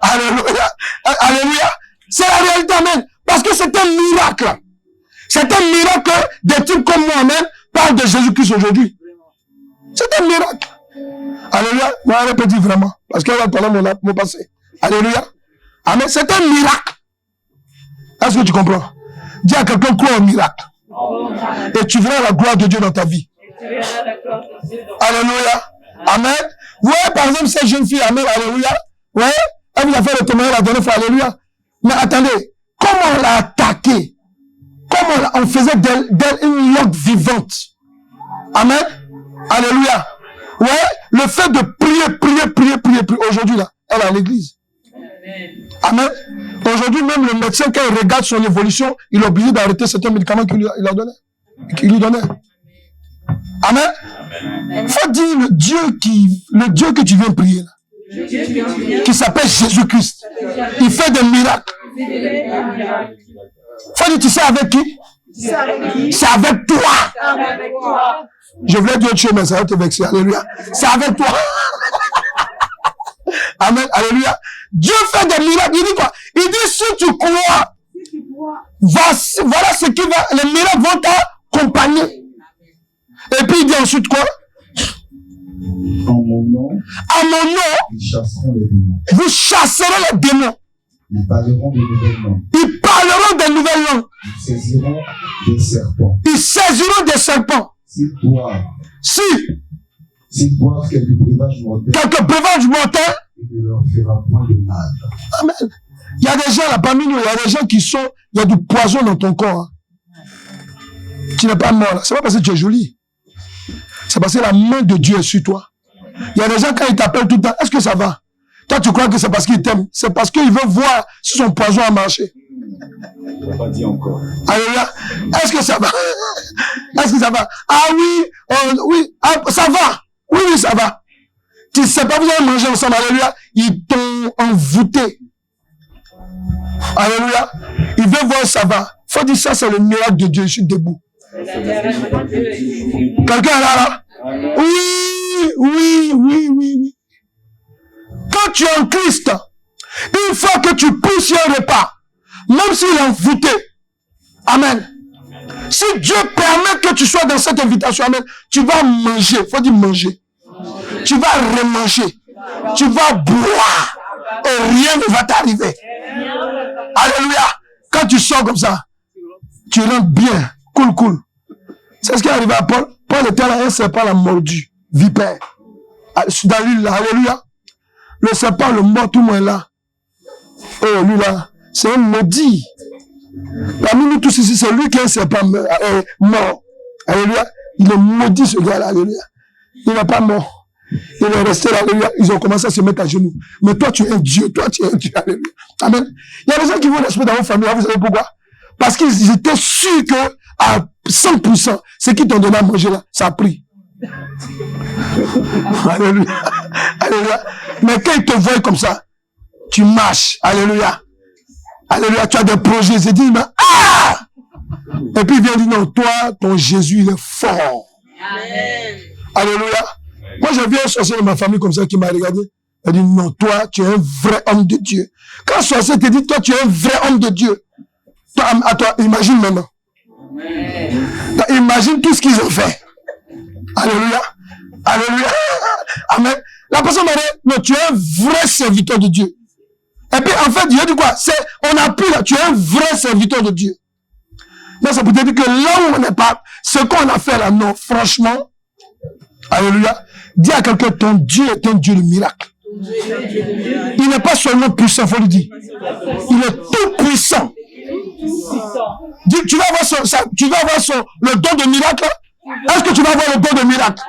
Alléluia. Alléluia. C'est la réalité, amen. Parce que c'est un miracle. C'est un miracle des types comme moi, amen, parlent de Jésus-Christ aujourd'hui. C'est un miracle. Alléluia. On va répéter vraiment. Parce qu'elle va parler mon passé. Alléluia. Amen. C'est un miracle. Est-ce que tu comprends? Dis à quelqu'un, crois au miracle. Et tu verras la gloire de Dieu dans ta vie. Alléluia. Amen. Vous voyez, par exemple, cette jeune fille, amen, alléluia. Vous voyez, elle vous a fait le témoignage la dernière fois, alléluia. Mais attendez, comment on l'a attaqué? Comment on faisait d'elle une langue vivante? Amen. Alléluia. Ouais, le fait de prier. Aujourd'hui, là, elle est à l'église. Amen. Aujourd'hui, même le médecin, quand il regarde son évolution, il est obligé d'arrêter certains médicaments qu'il lui donnait. Amen. Faut dire le Dieu que tu viens prier, là, qui s'appelle Jésus-Christ. Il fait des miracles. Faut dire, tu sais avec qui? C'est avec toi. Je voulais dire autre chose, mais ça va te vexer. Alléluia. C'est avec toi. Amen. Alléluia. Dieu fait des miracles. Il dit quoi? Il dit, si tu crois, voilà ce qui va, les miracles vont t'accompagner. Et puis il dit ensuite quoi? En mon nom, ils chasseront les démons. Vous chasserez les démons. Ils parleront des nouvelles langues. Ils parleront des nouvelles langues. Ils saisiront des serpents. S'ils boivent quelques breuvages mortels, il ne leur fera point de mal. Amen. Il y a des gens là parmi nous, il y a des gens il y a du poison dans ton corps. Tu n'es pas mort là. C'est pas parce que tu es joli. C'est parce que la main de Dieu est sur toi. Il y a des gens quand ils t'appellent tout le temps, est-ce que ça va? Toi tu crois que c'est parce qu'ils t'aiment. C'est parce qu'ils veulent voir si son poison a marché. Je ne pas dire encore. Alléluia. Est-ce que ça va? Est-ce que ça va? Ah oui, oui, ah, ça va. Oui, ça va. Tu sais pas, vous allez manger ensemble, alléluia. Ils t'ont envoûté. Alléluia. Ils veulent voir ça va. Faut dire ça, c'est le miracle de Dieu. Je suis debout. Quelqu'un là? Oui. Quand tu es en Christ, une fois que tu pousses un repas, même s'il est envoûté, amen. Si Dieu permet que tu sois dans cette invitation, amen, tu vas manger. Faut dire manger. Tu vas remanger. Tu vas boire. Et rien ne va t'arriver. Alléluia. Quand tu sors comme ça, tu rentres bien. Cool. C'est ce qui est arrivé à Paul. Paul était là, un serpent l'a mordu. Vipère. dans l'île là, alléluia. Le serpent, le mort, tout le monde est là. Oh, lui là, c'est un maudit. Parmi nous tous ici, c'est lui qui est un serpent mort. Alléluia. Il est maudit ce gars-là, alléluia. Il n'est pas mort. Il est resté là, alléluia. Ils ont commencé à se mettre à genoux. Mais toi, tu es un Dieu. Toi, tu es un Dieu, alléluia. Amen. Il y a des gens qui vont l'esprit dans vos familles. Vous savez pourquoi? Parce qu'ils étaient sûrs que à 100%, ce qu'ils t'ont donné à manger là, ça a pris. Alléluia. Alléluia. Mais quand ils te voient comme ça, tu marches. Alléluia. Alléluia. Tu as des projets. Ils se disent, mais ah! Et puis il vient dire, non, toi, ton Jésus, il est fort. Amen. Alléluia. Moi, j'ai vu un sorcier de ma famille comme ça qui m'a regardé. Il a dit, non, toi, tu es un vrai homme de Dieu. Quand un sorcier te dit, toi, tu es un vrai homme de Dieu. Toi, imagine maintenant. Toi, imagine tout ce qu'ils ont fait. Alléluia. Alléluia. Amen. La personne m'a dit, non, tu es un vrai serviteur de Dieu. Et puis, en fait, Dieu dit quoi? On a pu là, tu es un vrai serviteur de Dieu. Mais ça peut te dire que là où on n'est pas, ce qu'on a fait là, non, franchement, alléluia, dis à quelqu'un, ton Dieu est un Dieu de miracle. Il n'est pas seulement puissant, il faut le dire. Il est tout puissant. Dis, tu vas avoir le don de miracle. Est-ce que tu vas avoir le don de miracle?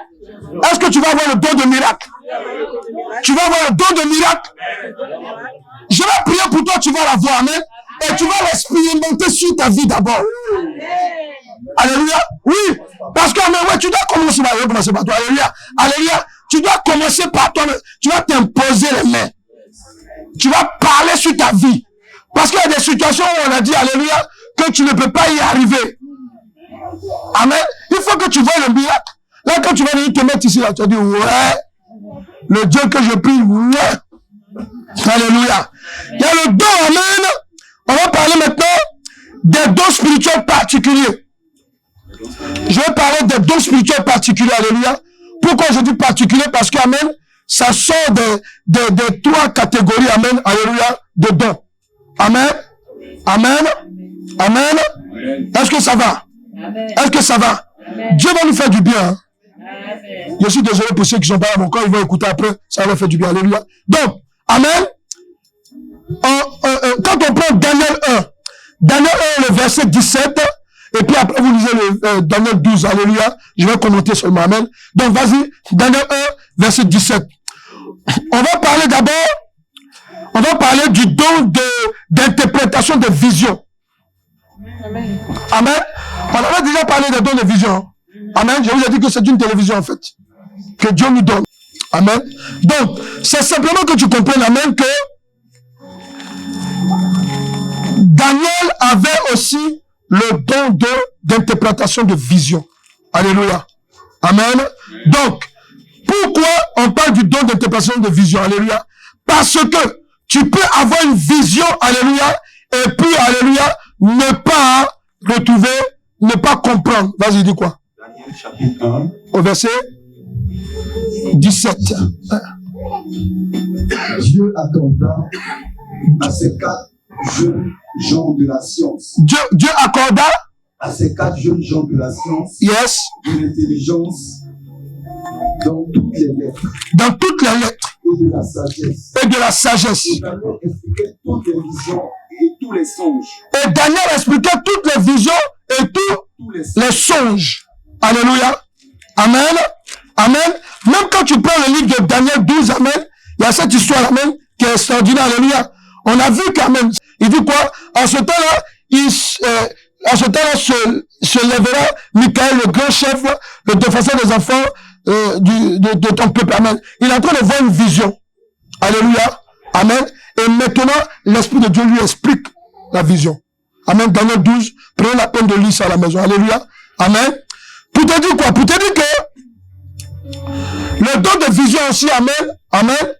Est-ce que tu vas avoir le don de miracle? Tu vas avoir le don de miracle? Je vais prier pour toi, tu vas l'avoir, amen. Et tu vas l'expérimenter sur ta vie d'abord. Alléluia. Oui. Parce que, amen, ouais, tu dois commencer par toi. Alléluia. Alléluia. Tu dois commencer par toi. Tu vas t'imposer les mains. Tu vas parler sur ta vie. Parce qu'il y a des situations où on a dit, alléluia, que tu ne peux pas y arriver. Amen. Il faut que tu vois le miracle. Là, quand tu vas venir te mettre ici, là, tu vas dire, ouais, le Dieu que je prie, ouais. Alléluia. Il y a le don, amen. On va parler maintenant des dons spirituels particuliers. Je vais parler des dons spirituels particuliers, alléluia. Pourquoi je dis particulier? Parce que, amen, ça sort des trois catégories, amen, alléluia, de dons. Amen. Amen. Amen. Est-ce que ça va? Est-ce que ça va? Dieu va nous faire du bien. Hein? Je suis désolé pour ceux qui sont pas là, mon corps, ils vont écouter après, ça va leur faire du bien, alléluia. Donc, amen. Quand on prend Daniel 1, le verset 17, et puis après vous lisez le Daniel 12, alléluia, je vais commenter seulement, amen. Donc vas-y, Daniel 1, verset 17. On va parler du don d'interprétation de vision. Amen. Amen. On avait déjà parlé des dons de vision. Amen. Je vous ai dit que c'est une télévision en fait, que Dieu nous donne. Amen. Donc, c'est simplement que tu comprennes, amen, que Daniel avait aussi le don d'interprétation de vision. Alléluia. Amen. Donc, pourquoi on parle du don d'interprétation de vision? Alléluia. Parce que tu peux avoir une vision, alléluia, et puis, alléluia, ne pas retrouver, ne pas comprendre. Vas-y, dis quoi? Daniel chapitre 1. Au verset 17. Dieu accorda à ces quatre jeunes gens de la science. Dieu accorda à ces quatre jeunes gens de la science. Yes. De l'intelligence dans toutes les lettres. Dans toutes les lettres. Et de la sagesse. Et de la sagesse. Et Daniel expliquait toutes les visions et tous les songes. Et Daniel expliquait toutes les visions et tous les songes. Alléluia. Amen. Amen. Même quand tu prends le livre de Daniel 12, amen, il y a cette histoire, amen, qui est extraordinaire. Alléluia. On a vu qu'amen, il dit quoi? En ce temps-là, se lèvera Michael, le grand chef, le défenseur des enfants de ton peuple. Amen. Il est en train de voir une vision. Alléluia. Amen. Et maintenant, l'Esprit de Dieu lui explique la vision. Amen. Daniel 12, prenez la peine de lire ça à la maison. Alléluia. Amen. Pour te dire quoi? Pour te dire que le don de vision aussi, amen, amen,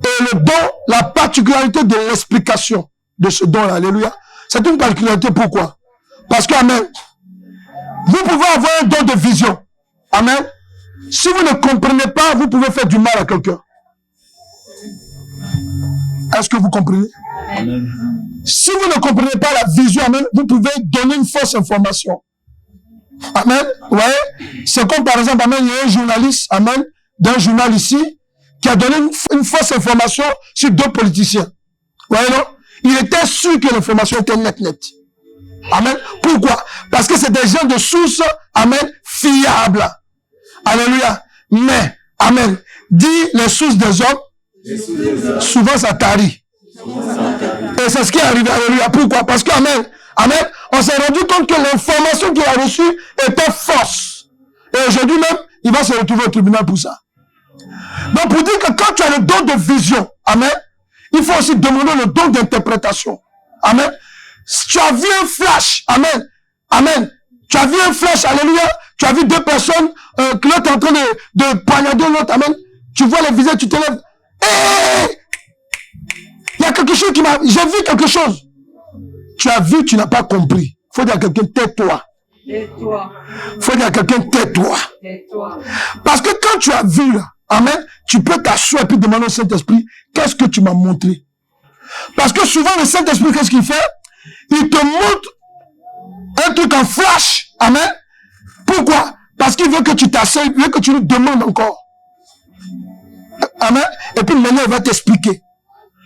et le don, la particularité de l'explication de ce don-là, alléluia, c'est une particularité. Pourquoi? Parce que, amen, vous pouvez avoir un don de vision, amen. Si vous ne comprenez pas, vous pouvez faire du mal à quelqu'un. Est-ce que vous comprenez? Amen. Si vous ne comprenez pas la vision, amen, vous pouvez donner une fausse information. Amen. Ouais. C'est comme par exemple, amen, il y a un journaliste, amen, d'un journal ici qui a donné une fausse information sur 2 politiciens. Vous voyez, non? Il était sûr que l'information était net. Amen. Pourquoi? Parce que c'est des gens de sources, amen, fiables. Alléluia. Mais, amen, dit les sources des hommes, souvent ça tarit. Et c'est ce qui est arrivé. Alléluia. Pourquoi? Parce que, amen, on s'est rendu compte que l'information qu'il a reçue était fausse. Et aujourd'hui même, il va se retrouver au tribunal pour ça. Donc, pour dire que quand tu as le don de vision, amen, il faut aussi demander le don d'interprétation. Amen. Si tu as vu un flash, amen, amen, tu as vu un flash, alléluia, tu as vu 2 personnes, que l'autre est en train de poignarder l'autre, amen, tu vois les visages, tu te lèves, il y a quelque chose j'ai vu quelque chose. Tu as vu, tu n'as pas compris. Faut dire à quelqu'un, tais-toi. Faut dire à quelqu'un, tais-toi. Parce que quand tu as vu là, amen, tu peux t'asseoir et puis demander au Saint-Esprit, qu'est-ce que tu m'as montré? Parce que souvent le Saint-Esprit, qu'est-ce qu'il fait? Il te montre un truc en flash. Amen. Pourquoi? Parce qu'il veut que tu t'asseyes, il veut que tu lui demandes encore. Amen. Et puis maintenant, il va t'expliquer.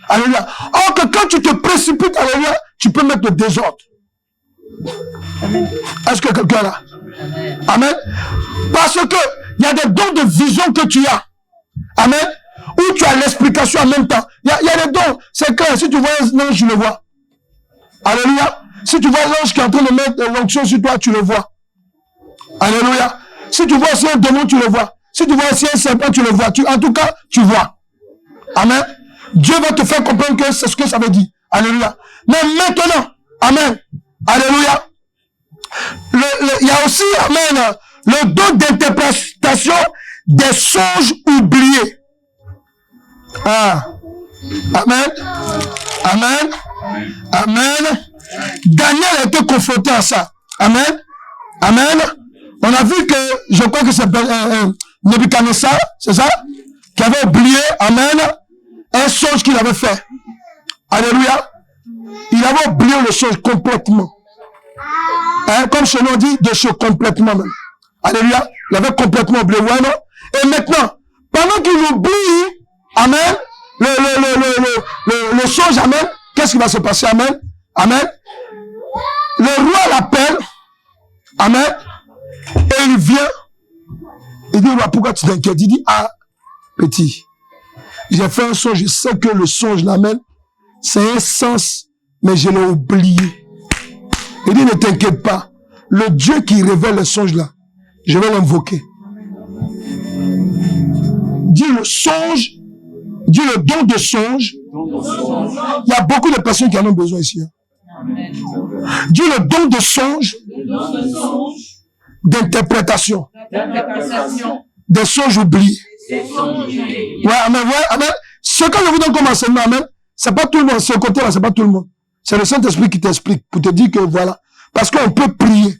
Alléluia. Or que quand tu te précipites, alléluia, tu peux mettre le désordre. Est-ce que quelqu'un là? Amen. Parce que il y a des dons de vision que tu as. Amen. Où tu as l'explication en même temps. Il y a des dons. C'est clair. Si tu vois un ange, tu le vois. Alléluia. Si tu vois l'ange qui est en train de mettre l'onction sur toi, tu le vois. Alléluia. Si tu vois aussi un démon, tu le vois. Si tu vois aussi un serpent, tu le vois. En tout cas, tu vois. Amen. Dieu va te faire comprendre que c'est ce que ça veut dire. Alléluia. Mais maintenant, amen. Alléluia. Il y a aussi, amen, le don d'interprétation des songes oubliés. Ah. Amen. Amen. Amen. Daniel a été confronté à ça. Amen. Amen. On a vu que, je crois que c'est Nebuchadnezzar, c'est ça? Qui avait oublié, amen, un songe qu'il avait fait. Alléluia. Il avait oublié le songe complètement. Hein, comme chez nous on dit, de choses complètement même. Alléluia. Il avait complètement oublié. Ouais, non? Et maintenant, pendant qu'il oublie, amen, le songe, amen, qu'est-ce qui va se passer, amen? Amen. Le roi l'appelle, amen, et il vient, il dit, roi, pourquoi tu t'inquiètes? Il dit, ah, petit, j'ai fait un songe, je sais que le songe, l'amen, c'est un sens, mais je l'ai oublié. Il dit, ne t'inquiète pas, le Dieu qui révèle le songe là, je vais l'invoquer. Dis le songe, dis le don de songe. Il y a beaucoup de personnes qui en ont besoin ici. Amen. Dis le don de songe, d'interprétation, des songes oubliés. Ouais, amen, ouais, amen. Ce que je vous donne comme enseignement, amen, c'est pas tout le monde, ce côté-là, c'est pas tout le monde. C'est le Saint-Esprit qui t'explique pour te dire que voilà. Parce qu'on peut prier.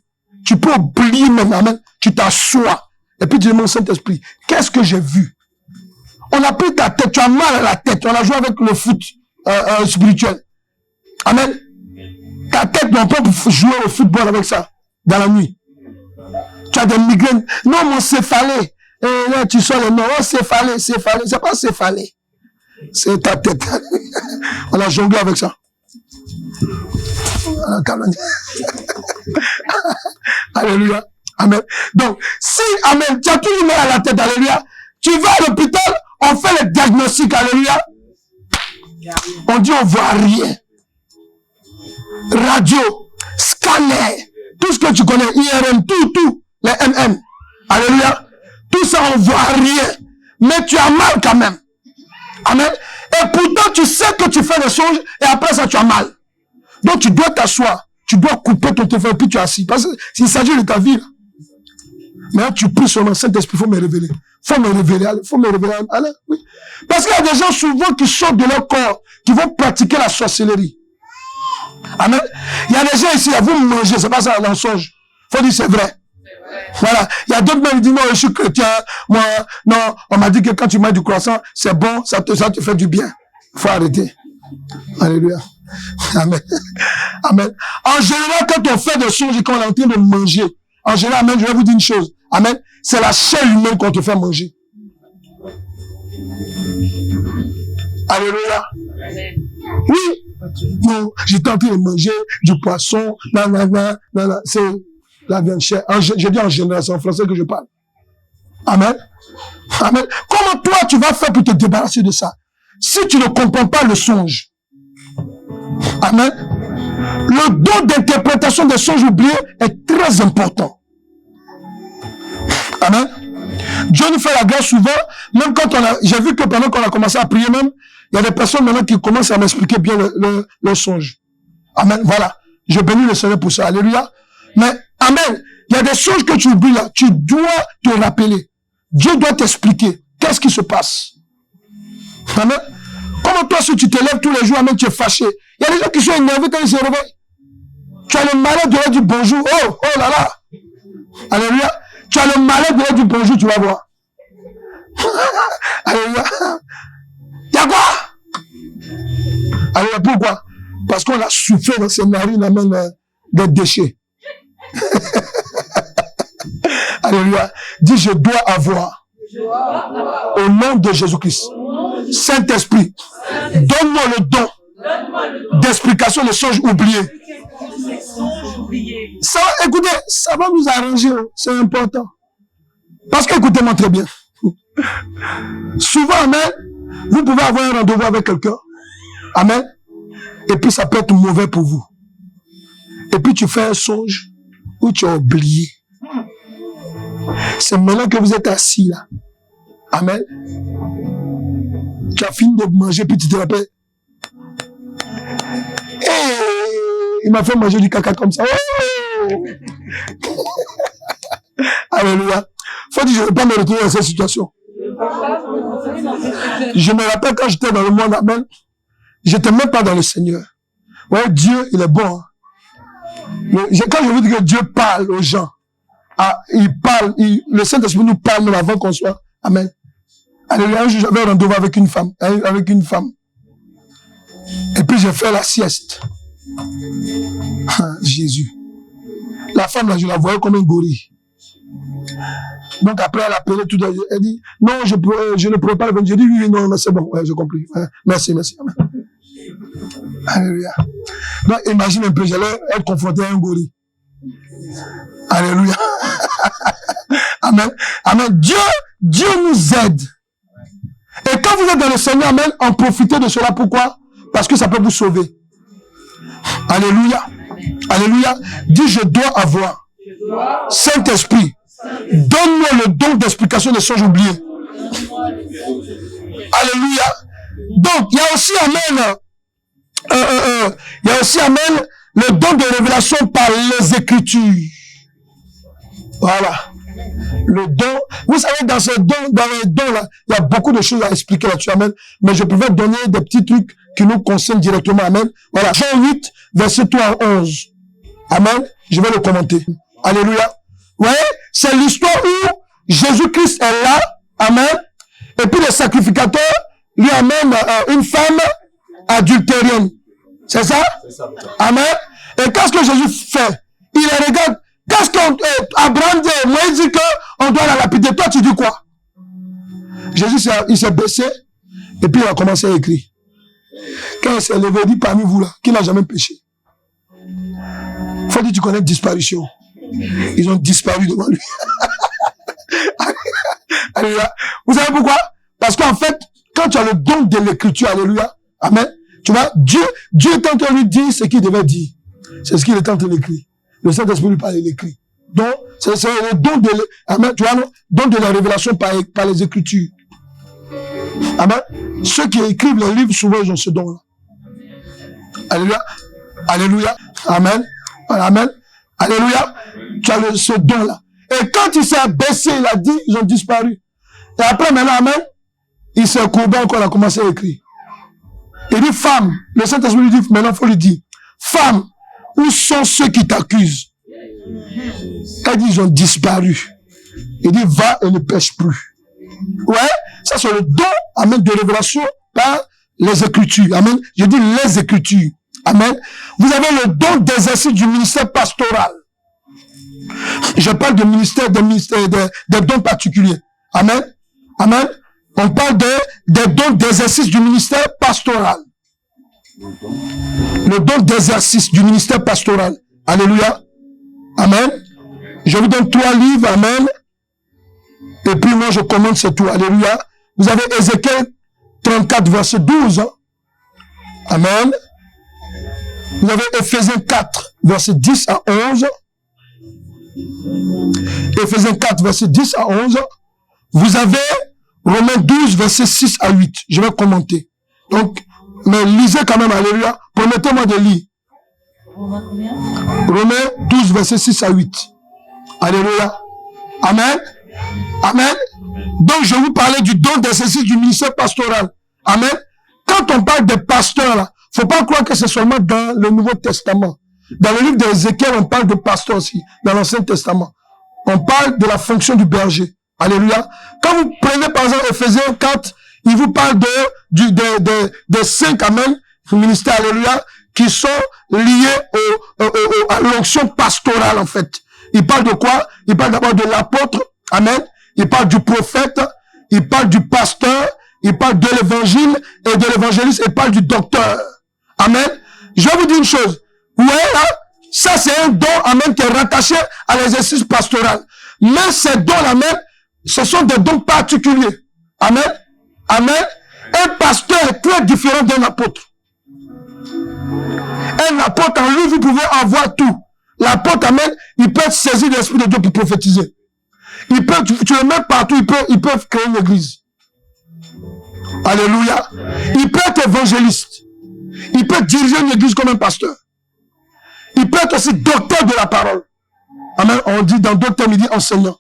Tu peux oublier même, amen. Tu t'assois. Et puis tu demandes au Saint-Esprit, qu'est-ce que j'ai vu? On a pris ta tête, tu as mal à la tête. On a joué avec le foot spirituel. Amen. Ta tête, on peut jouer au football avec ça, dans la nuit. Tu as des migraines. Non, mon céphalée. Et là, tu sors le nom. Oh, céphalée. C'est pas céphalée. C'est ta tête. On a jonglé avec ça. Alléluia. Amen. Donc, si, amen, tu as toujours mal à la tête, alléluia, tu vas à l'hôpital, on fait le diagnostic, alléluia. On dit on voit rien. Radio, scanner, tout ce que tu connais, IRM, tout, les MM. Alléluia. Tout ça, on voit rien. Mais tu as mal quand même. Amen. Et pourtant, tu sais que tu fais des songes et après ça, tu as mal. Donc, tu dois t'asseoir. Tu dois couper ton téléphone et puis tu es assis. Parce qu'il s'agit de ta vie. Là. Mais tu pries sur le Saint-Esprit, il faut me révéler. Faut me révéler. Allez, oui. Parce qu'il y a des gens souvent qui sortent de leur corps, qui vont pratiquer la sorcellerie. Amen. Il y a des gens ici, vous mangez, c'est pas ça un songe. Faut dire c'est vrai. Voilà. Il y a d'autres qui disent non, je suis chrétien. Moi, non, on m'a dit que quand tu manges du croissant, c'est bon, ça te fait du bien. Faut arrêter. Alléluia. Amen. Amen. En général, quand on fait des songes et qu'on est en train de manger, en général, amen, je vais vous dire une chose. Amen. C'est la chair humaine qu'on te fait manger. Alléluia. Oui. Non, j'étais en train de manger du poisson. C'est la viande chère. Je dis en général, c'est en français que je parle. Amen. Amen. Comment toi tu vas faire pour te débarrasser de ça? Si tu ne comprends pas le songe. Amen. Le don d'interprétation des songes oubliés est très important. Amen. Dieu nous fait la grâce souvent, même quand j'ai vu que pendant qu'on a commencé à prier même, il y a des personnes maintenant qui commencent à m'expliquer bien le songe. Amen. Voilà. Je bénis le Seigneur pour ça. Alléluia. Mais, amen. Il y a des songes que tu oublies là. Tu dois te rappeler. Dieu doit t'expliquer. Qu'est-ce qui se passe? Amen. Comment toi, si tu te lèves tous les jours, amen, tu es fâché. Il y a des gens qui sont énervés quand ils se réveillent. Tu as le malheur de leur dire bonjour. Oh là là. Alléluia. Tu as le malheur de leur dire bonjour, tu vas voir. Alléluia. Il y a quoi? Alléluia. Pourquoi? Parce qu'on a soufflé dans ses narines, amen, des déchets. Alléluia. Dis, je dois avoir. Au nom de Jésus-Christ. Saint-Esprit, donne-moi le don d'explication des songes oubliés. Ça, écoutez, ça va nous arranger, c'est important. Parce qu'écoutez-moi très bien. Souvent, amen, vous pouvez avoir un rendez-vous avec quelqu'un. Amen. Et puis ça peut être mauvais pour vous. Et puis tu fais un songe où tu as oublié. C'est maintenant que vous êtes assis là. Amen. Tu as fini de manger, puis tu te rappelles. Il m'a fait manger du caca comme ça. Alléluia. Faut dire, je ne vais pas me retrouver dans cette situation. Je me rappelle quand j'étais dans le monde, amen. J'étais même pas dans le Seigneur. Ouais, Dieu, il est bon. Hein. Quand je vous dis que Dieu parle aux gens, il parle, le Saint-Esprit nous parle même avant qu'on soit. Amen. Alléluia. Un jour, j'avais un rendez-vous avec une femme. Et puis, j'ai fait la sieste. Jésus. La femme, là, je la voyais comme un gorille. Donc, après, elle a appelé tout. Elle dit, non, je ne pourrais pas le venir. J'ai dit, oui, non, mais c'est bon. Ouais, j'ai compris. Ouais, merci. Alléluia. Donc, imagine un peu, j'allais être confronté à un gorille. Alléluia. Amen. Amen. Dieu nous aide. Et quand vous êtes dans le Seigneur, amen, en profitez de cela. Pourquoi? Parce que ça peut vous sauver. Alléluia. Alléluia. Dis, je dois avoir. Saint-Esprit, donne-moi le don d'explication des songes oubliés. Alléluia. Donc, il y a aussi, amen, il y a aussi, amen, le don de révélation par les Écritures. Voilà. Le don, vous savez, dans les dons là, il y a beaucoup de choses à expliquer là-dessus, amen. Mais je pouvais donner des petits trucs qui nous concernent directement, amen. Voilà. Jean 8, verset 3 à 11. Amen. Je vais le commenter. Alléluia. Vous voyez, c'est l'histoire où Jésus-Christ est là, amen. Et puis le sacrificateur lui amène une femme adultérienne. C'est ça? Amen. Et qu'est-ce que Jésus fait? Il regarde. Qu'est-ce qu'Abraham dit? Moïse dit qu'on doit la lapider. Toi, tu dis quoi? Jésus, il s'est baissé et puis il a commencé à écrire. Quand il s'est levé, il dit parmi vous là, qui n'a jamais péché? Faut dire, tu connais disparition. Ils ont disparu devant lui. Alléluia. Vous savez pourquoi? Parce qu'en fait, quand tu as le don de l'écriture, alléluia, amen, tu vois, Dieu est en train de lui dire ce qu'il devait dire. C'est ce qu'il est en train d'écrire. Le Saint-Esprit lui parle, il écrit. Donc, c'est le don de, amen, tu vois, non? Don de la révélation par les Écritures. Amen. Ceux qui écrivent les livres, souvent, ils ont ce don-là. Alléluia. Alléluia. Amen. Amen. Alléluia. Tu as ce don-là. Et quand il s'est baissé, il a dit, ils ont disparu. Et après, maintenant, amen, il s'est courbé encore, il a commencé à écrire. Il dit, femme, le Saint-Esprit lui dit, maintenant, il faut lui dire, femme, où sont ceux qui t'accusent? Elle dit, ils ont disparu. Il dit, va et ne pêche plus. Ouais, ça c'est le don, amen, de révélation par les Écritures. Amen. Je dis les Écritures. Amen. Vous avez le don d'exercice du ministère pastoral. Je parle de ministère, des dons particuliers. Amen. Amen. On parle des dons d'exercice du ministère pastoral. Le don d'exercice du ministère pastoral. Alléluia. Amen. Je vous donne 3 livres. Amen. Et puis moi je commande c'est tout. Alléluia. Vous avez Ézéchiel 34 verset 12. Amen. Vous avez Ephésiens 4 verset 10 à 11. Ephésiens 4 verset 10 à 11. Vous avez Romains 12 verset 6 à 8. Je vais commenter. Donc, mais lisez quand même, alléluia. Permettez-moi de lire. Romains 12 verset 6 à 8. Alléluia. Amen. Amen. Donc, je vous parlais du don d'exercice du ministère pastoral. Amen. Quand on parle des pasteurs, là, faut pas croire que c'est seulement dans le Nouveau Testament. Dans le livre d'Ézéchiel, on parle de pasteurs aussi, dans l'Ancien Testament. On parle de la fonction du berger. Alléluia. Quand vous prenez par exemple Ephésiens 4, il vous parle de 5 amen, ministères, alléluia, qui sont liés à l'onction pastorale en fait. Il parle de quoi? Il parle d'abord de l'apôtre, amen. Il parle du prophète, il parle du pasteur, il parle de l'évangile et de l'évangéliste, il parle du docteur. Amen. Je vais vous dire une chose. Vous voyez là, ça c'est un don, amen, qui est rattaché à l'exercice pastoral. Mais ces dons-là, amen, ce sont des dons particuliers. Amen. Amen. Un pasteur est très différent d'un apôtre. Un apôtre, en lui, vous pouvez avoir tout. L'apôtre, amen, il peut saisir l'Esprit de Dieu pour prophétiser. Il peut, tu le mets partout, il peut créer une église. Alléluia. Il peut être évangéliste. Il peut diriger une église comme un pasteur. Il peut être aussi docteur de la parole. Amen. On dit dans d'autres termes, il dit enseignant.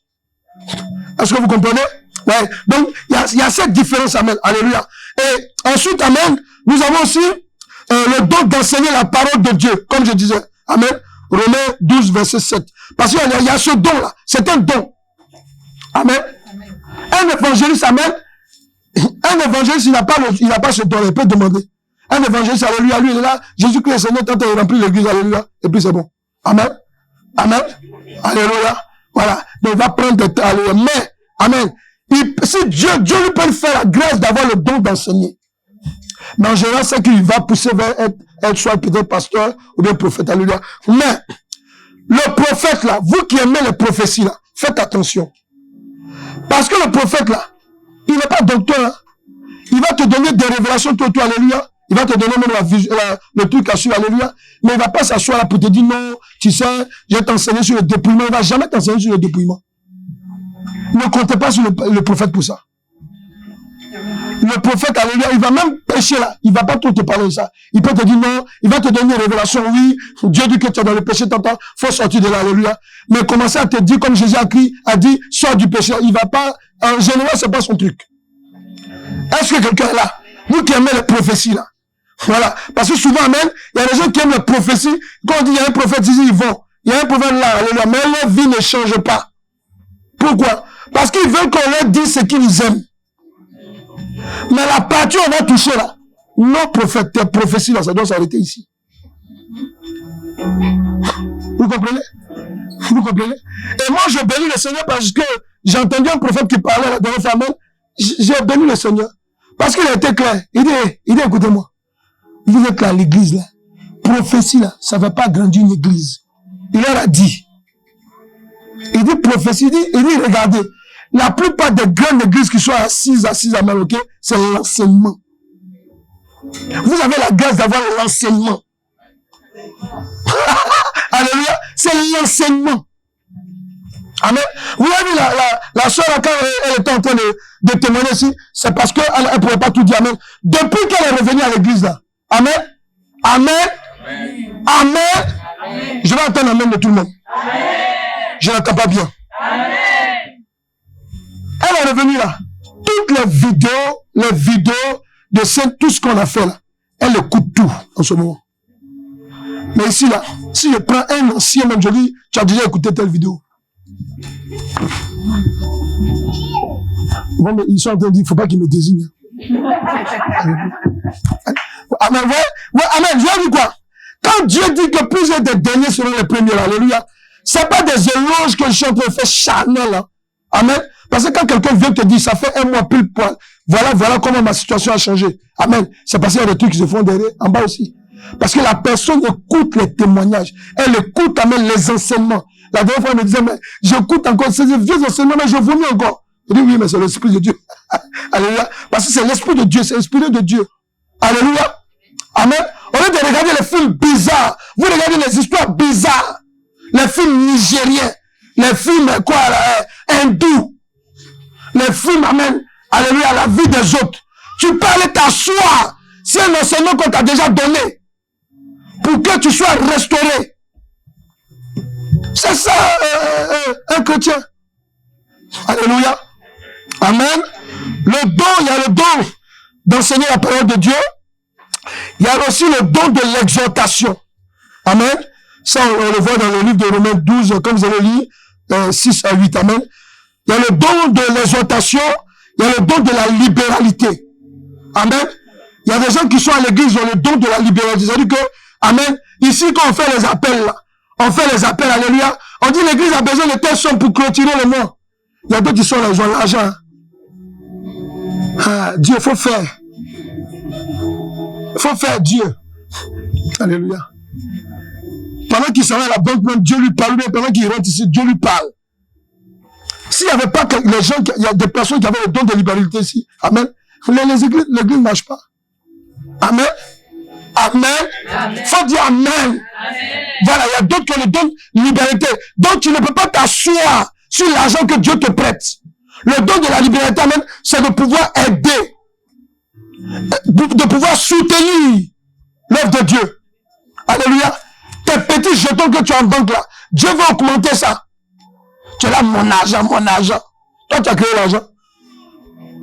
Est-ce que vous comprenez? Ouais. Donc, il y a cette différence, amen. Alléluia. Et ensuite, amen, nous avons aussi le don d'enseigner la parole de Dieu, comme je disais. Amen. Romains 12, verset 7. Parce qu'il y a ce don-là. C'est un don. Amen. Un évangéliste, amen. Un évangéliste, il n'a pas ce don, il peut demander. Un évangéliste, alléluia, lui, il est là. Jésus-Christ est Seigneur, tant qu'il remplit l'église, alléluia. Et puis c'est bon. Amen. Amen. Alléluia. Voilà. Donc il va prendre des temps, alléluia. Mais, amen. Si Dieu lui peut faire la grâce d'avoir le don d'enseigner. Mais en général, c'est qu'il va pousser vers être soit peut-être pasteur ou bien prophète, alléluia. Mais, le prophète là, vous qui aimez les prophéties là, faites attention. Parce que le prophète là, il n'est pas docteur, hein. Il va te donner des révélations tout autour, alléluia. Il va te donner même le truc à suivre, alléluia. Mais il va pas s'asseoir là pour te dire non, tu sais, je vais t'enseigner sur le dépouillement. Il va jamais t'enseigner sur le dépouillement. Ne comptez pas sur le prophète pour ça. Le prophète, alléluia, il va même pécher là. Il va pas trop te parler de ça. Il peut te dire non, il va te donner une révélation, oui. Dieu dit que tu es dans le péché, t'entends, faut sortir de là, alléluia. Mais commencer à te dire, comme Jésus a dit, sors du péché. Il va pas, en général, c'est pas son truc. Est-ce que quelqu'un est là? Vous qui aimez les prophéties là. Voilà. Parce que souvent, amen, il y a des gens qui aiment les prophéties. Quand on dit, il y a un prophète ici, ils vont. Il y a un prophète là, alléluia. Mais leur vie ne change pas. Pourquoi? Parce qu'ils veulent qu'on leur dise ce qu'ils aiment. Mais la partie on va toucher là, nos prophètes, tes prophéties là, ça doit s'arrêter ici. Vous comprenez? Vous comprenez? Et moi je bénis le Seigneur parce que j'ai entendu un prophète qui parlait la dernière fois, j'ai béni le Seigneur. Parce qu'il a été clair. Il dit écoutez-moi. Vous êtes là à l'église là. Prophétie là, ça ne va pas grandir une église. Il leur a dit. Il dit prophétie, il dit regardez. La plupart des grandes églises qui sont assises à Maroc, c'est l'enseignement. Vous avez la grâce d'avoir l'enseignement. Alléluia. C'est l'enseignement. Amen. Vous avez vu la soeur, quand elle était en train de témoigner ici, c'est parce qu'elle ne pouvait pas tout dire. Amen. Depuis qu'elle est revenue à l'église là. Amen. Amen. Amen. Amen. Amen. Je vais entendre amen de tout le monde. Amen. Je n'entends pas bien. Amen. Elle est revenue là. Toutes les vidéos de scène, tout ce qu'on a fait là, elle écoute tout en ce moment. Mais ici là, si je prends un ancien même, je dis, tu as déjà écouté telle vidéo. Bon, mais ils sont en train de dire, il ne faut pas qu'ils me désignent. Amen. Ouais, amen. Je vais dire quoi? Quand Dieu dit que plusieurs des derniers seront les premiers, alléluia, ce n'est pas des éloges que je suis en train de faire charnel là. Amen. Parce que quand quelqu'un vient te dire, ça fait un mois pile poil, voilà comment ma situation a changé. Amen. C'est parce qu'il y a des trucs qui se font derrière, en bas aussi. Parce que la personne écoute les témoignages. Elle écoute, amen, les enseignements. La dernière fois, elle me disait, mais j'écoute encore ces vieux enseignements, mais je vomis encore. Je dis, oui, mais c'est l'Esprit de Dieu. Alléluia. Parce que c'est l'Esprit de Dieu, c'est l'inspiré de Dieu. Alléluia. Amen. Au lieu de regarder les films bizarres, vous regardez les histoires bizarres. Les films nigériens. Les films, hindous. Les films, amen. Alléluia, la vie des autres. Tu peux aller t'asseoir. C'est un enseignement qu'on t'a déjà donné. Pour que tu sois restauré. C'est ça, un chrétien. Alléluia. Amen. Le don, il y a le don d'enseigner la parole de Dieu. Il y a aussi le don de l'exhortation. Amen. Ça, on le voit dans le livre de Romains 12, comme vous avez lu, 6 à 8. Amen. Il y a le don de l'exhortation. Il y a le don de la libéralité. Amen. Il y a des gens qui sont à l'église, ils ont le don de la libéralité. C'est-à-dire que, amen, ici, quand on fait les appels, là, on fait les appels, alléluia, on dit l'église a besoin de telle somme pour clôturer le mois. Il y a d'autres qui sont là, ils ont l'argent. Ah, Dieu, il faut faire. Il faut faire Dieu. Alléluia. Pendant qu'il s'en va à la banque, même Dieu lui parle. Pendant qu'il rentre ici, Dieu lui parle. S'il n'y avait pas les gens, il y a des personnes qui avaient le don de libéralité ici. Amen. L'église ne marche pas. Amen. Amen. Faut dire Amen. Amen. Voilà, il y a d'autres qui ont le don de libéralité. Donc tu ne peux pas t'asseoir sur l'argent que Dieu te prête. Le don de la liberté, amen, c'est de pouvoir aider, de pouvoir soutenir l'œuvre de Dieu. Alléluia. Tes petits jetons que tu as en banque là, Dieu va augmenter ça. Tu es là, mon argent, mon argent. Toi, tu as créé l'argent.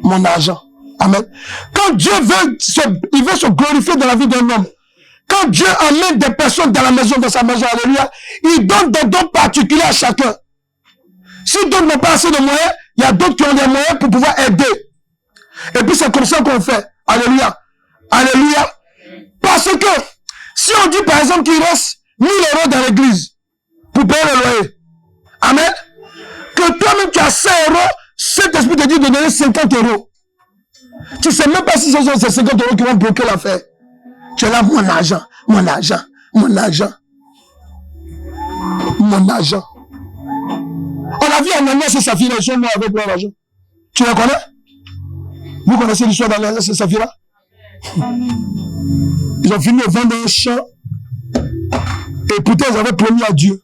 Mon argent. Amen. Quand Dieu veut il veut se glorifier dans la vie d'un homme. Quand Dieu amène des personnes dans la maison, dans sa maison, alléluia, il donne des dons particuliers à chacun. Si d'autres n'ont pas assez de moyens, il y a d'autres qui ont des moyens pour pouvoir aider. Et puis c'est comme ça qu'on fait. Alléluia. Alléluia. Parce que, si on dit par exemple qu'il reste 1000 € dans l'église, pour payer le loyer. Amen. Que toi-même tu as 100 €, cet esprit te dit de donner 50 €. Tu sais même pas si ce sont ces 50 € qui vont bloquer l'affaire. Tu es là, mon argent, mon argent, mon argent. Mon argent. On a vu Ananias et Saphira, ils sont morts avec leur argent. Tu les connais? Vous connaissez l'histoire d'Ananias et Saphira? Ils ont fini de vendre un champ. Et pourtant, ils avaient promis à Dieu.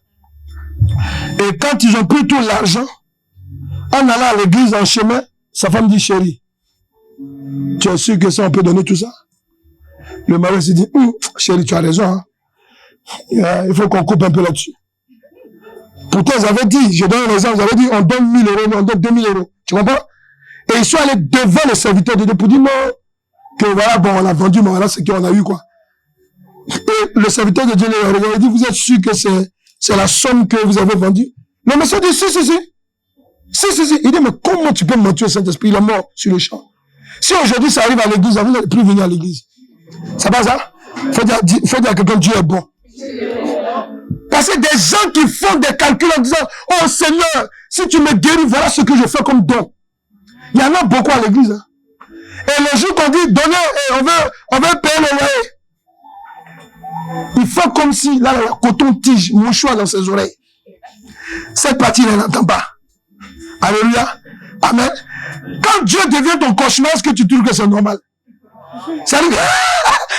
Et quand ils ont pris tout l'argent, en allant à l'église en chemin, sa femme dit, chérie, tu es sûr que ça, on peut donner tout ça? Le mari s'est dit, chérie, tu as raison. Hein? Il faut qu'on coupe un peu là-dessus. Pourtant, ils avaient dit, je donne un exemple, ils avaient dit, on donne 1000 €, on donne 2000 €. Tu comprends? Et ils sont allés devant le serviteur de Dieu pour dire, non, que voilà, bon, on a vendu, mais voilà ce qu'on a eu, quoi. Et le serviteur de Dieu leur a regardé, il dit, vous êtes sûr que c'est la somme que vous avez vendue? Le monsieur dit, si. Il dit, mais comment tu peux mentir au Saint-Esprit? Il est mort sur le champ. Si aujourd'hui ça arrive à l'église, vous n'allez plus venir à l'église. Ça va ça? Faut dire à quelqu'un, Dieu est bon. Parce que des gens qui font des calculs en disant, oh Seigneur, si tu me guéris, voilà ce que je fais comme don. Il y en a beaucoup à l'église. Hein. Et le jour qu'on dit, donnez, on veut payer le loyer. Il fait comme si, là, il y a coton-tige, mouchoir dans ses oreilles. Cette partie, elle n'entend pas. Alléluia. Amen. Quand Dieu devient ton cauchemar, est-ce que tu trouves que c'est normal? Salut.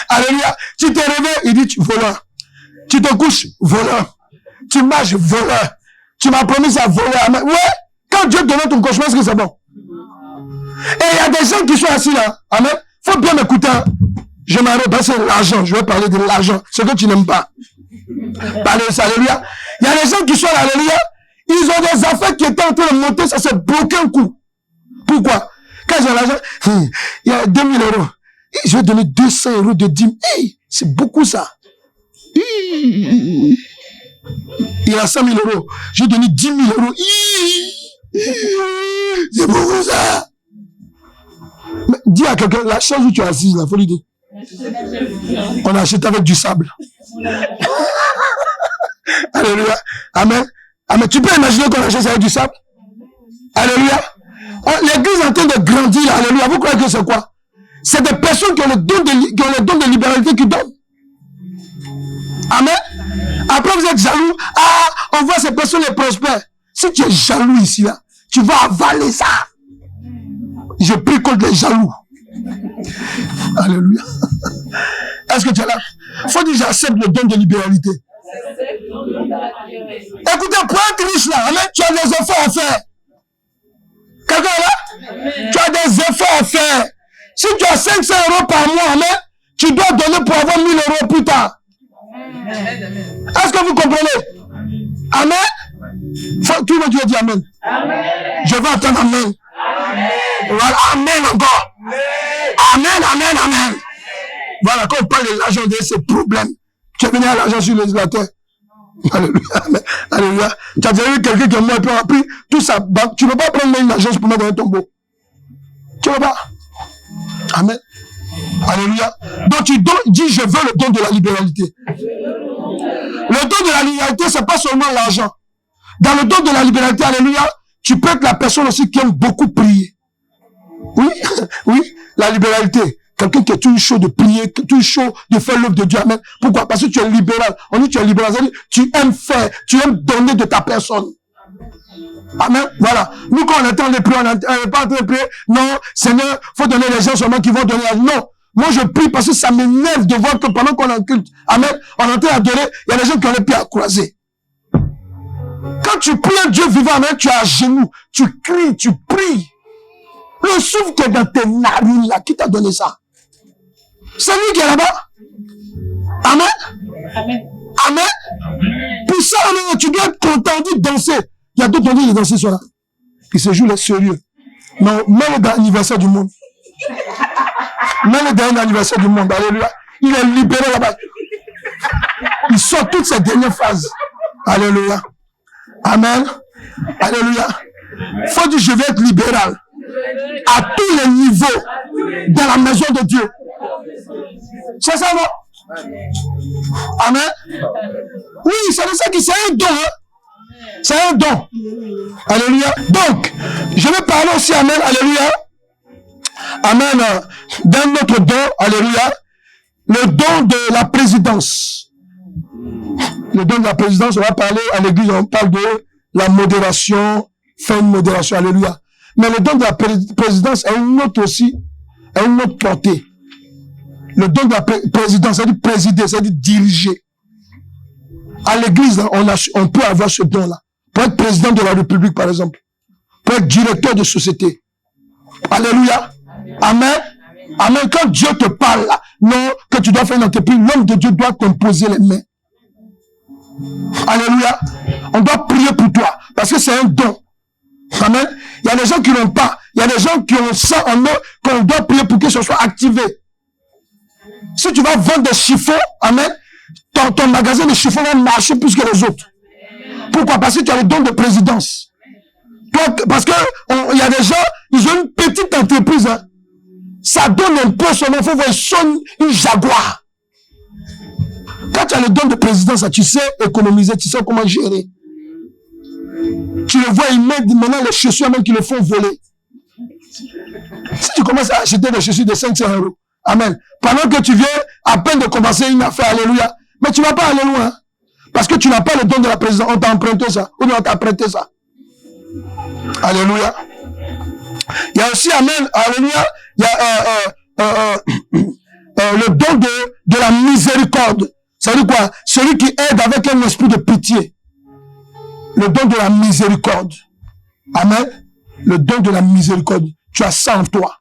Alléluia. Tu te réveilles, il dit, tu voleur. Tu te couches, voleur. Tu marches, voleur. Tu m'as promis ça, voleur. Amen. Ouais. Quand Dieu devient ton cauchemar, est-ce que c'est bon? Et il y a des gens qui sont assis là. Amen. Faut bien m'écouter. Je m'arrête parce que l'argent. Je vais parler de l'argent. Ce que tu n'aimes pas. Parlez de ça. Alléluia. Il y a des gens qui sont là. Alléluia. Ils ont des affaires qui étaient en train de monter. Ça s'est bloqué un coup. Pourquoi? Quand ils ont l'argent, il y a 2000 €. Je vais donner 200 € de dîme. Hey, c'est beaucoup ça. Il y a 100 000 €. Je vais donner 10 000 €. C'est beaucoup ça. Mais dis à quelqu'un, la chaise où tu es assise, il faut lui dire. On a acheté avec du sable. Alléluia. Amen. Amen. Tu peux imaginer qu'on achète avec du sable? Alléluia. L'église est en train de grandir, alléluia. Vous croyez que c'est quoi? C'est des personnes qui ont le don de libéralité qui donnent. Amen. Après, vous êtes jaloux. Ah, on voit ces personnes les prospères. Si tu es jaloux ici, là, tu vas avaler ça. Je prie contre les jaloux. Alléluia. Est-ce que tu es là? Il faut dire j'accepte le don de libéralité. Écoutez, pour être riche là, amen, tu as des efforts à faire. Quelqu'un est là? Tu as des efforts à faire. Si tu as 500 € par mois, amen, tu dois donner pour avoir 1000 € plus tard. Est-ce que vous comprenez? Amen. Tout le monde doit dire amen. Amen. Je vais entendre amen. Amen. Voilà, amen encore. Amen, amen, amen. Voilà, quand on parle de l'argent, de ces problèmes. Tu es venu à l'argent sur le législateur. Alléluia. Alléluia. Tu as déjà vu quelqu'un qui est mort et puis on a pris tout sa banque. Tu ne peux pas prendre une agence pour mettre dans un tombeau. Tu ne peux pas. Amen. Alléluia. Donc tu dis, je veux le don de la libéralité. Le don de la libéralité, ce n'est pas seulement l'argent. Dans le don de la libéralité, alléluia, tu peux être la personne aussi qui aime beaucoup prier. Oui, oui, la libéralité. Quelqu'un qui est toujours chaud de prier, toujours chaud de faire l'œuvre de Dieu. Amen. Pourquoi? Parce que tu es libéral. On dit que tu es libéral. C'est-à-dire, tu aimes faire, tu aimes donner de ta personne. Amen. Voilà. Nous, quand on est en train de prier, on n'est pas en train de prier. Non, Seigneur, faut donner les gens seulement qui vont donner. Non. Moi, je prie parce que ça m'énerve de voir que pendant qu'on est en culte, amen, on est en train d'adorer, il y a des gens qui ont les pieds à croiser. Quand tu pries un Dieu vivant, amen, tu es à genoux, tu cries, tu pries. Le souffle qui est dans tes narines là, qui t'a donné ça? C'est lui qui est là-bas. Amen. Amen. Amen. Pour ça, amen, tu dois être content de danser. Il y a d'autres qui ont dit de danser sur là. Ils se jouent les sérieux. Non, même dans l'anniversaire du monde. Même le dernier anniversaire du monde, alléluia. Il est libéré là-bas. Il sort toutes ces dernières phases. Alléluia. Amen. Alléluia. Faut dire, je vais être libéral. À tous les niveaux. Dans la maison de Dieu. C'est ça, non? Amen. Oui, c'est ça qui c'est un don. Hein? C'est un don. Alléluia. Donc, je vais parler aussi, amen, alléluia. Amen. D'un autre don, alléluia. Le don de la présidence. Le don de la présidence, on va parler à l'église, on parle de la modération, faire une modération, alléluia. Mais le don de la présidence a une autre aussi, a une autre portée. Le don de la présidence, c'est-à-dire présider, c'est-à-dire diriger. À l'église, on peut avoir ce don-là. Pour être président de la République, par exemple. Pour être directeur de société. Alléluia. Amen. Amen. Quand Dieu te parle là, non, que tu dois faire une entreprise, l'homme de Dieu doit t'imposer les mains. Alléluia. On doit prier pour toi. Parce que c'est un don. Amen. Il y a des gens qui n'ont pas. Il y a des gens qui ont ça en eux qu'on doit prier pour que ce soit activé. Si tu vas vendre des chiffons, amen, ton magasin de chiffons va marcher plus que les autres. Pourquoi? Parce que tu as le don de présidence. Parce que il y a des gens, ils ont une petite entreprise. Hein. Ça donne un peu son nom. Il faut voir, ils sont une Jaguar. Quand tu as le don de présidence, tu sais économiser, tu sais comment gérer. Tu le vois, ils mettent maintenant les chaussures même qui le font voler. Si tu commences à acheter des chaussures de 500 €, amen. Pendant que tu viens à peine de commencer une affaire, alléluia. Mais tu ne vas pas aller loin. Hein, parce que tu n'as pas le don de la présidence. On t'a emprunté ça. Ou bien on t'a prêté ça. Alléluia. Il y a aussi, amen, alléluia, il y a le don de la miséricorde. C'est-à-dire quoi? Celui qui aide avec un esprit de pitié. Le don de la miséricorde. Amen. Le don de la miséricorde. Tu as ça en toi.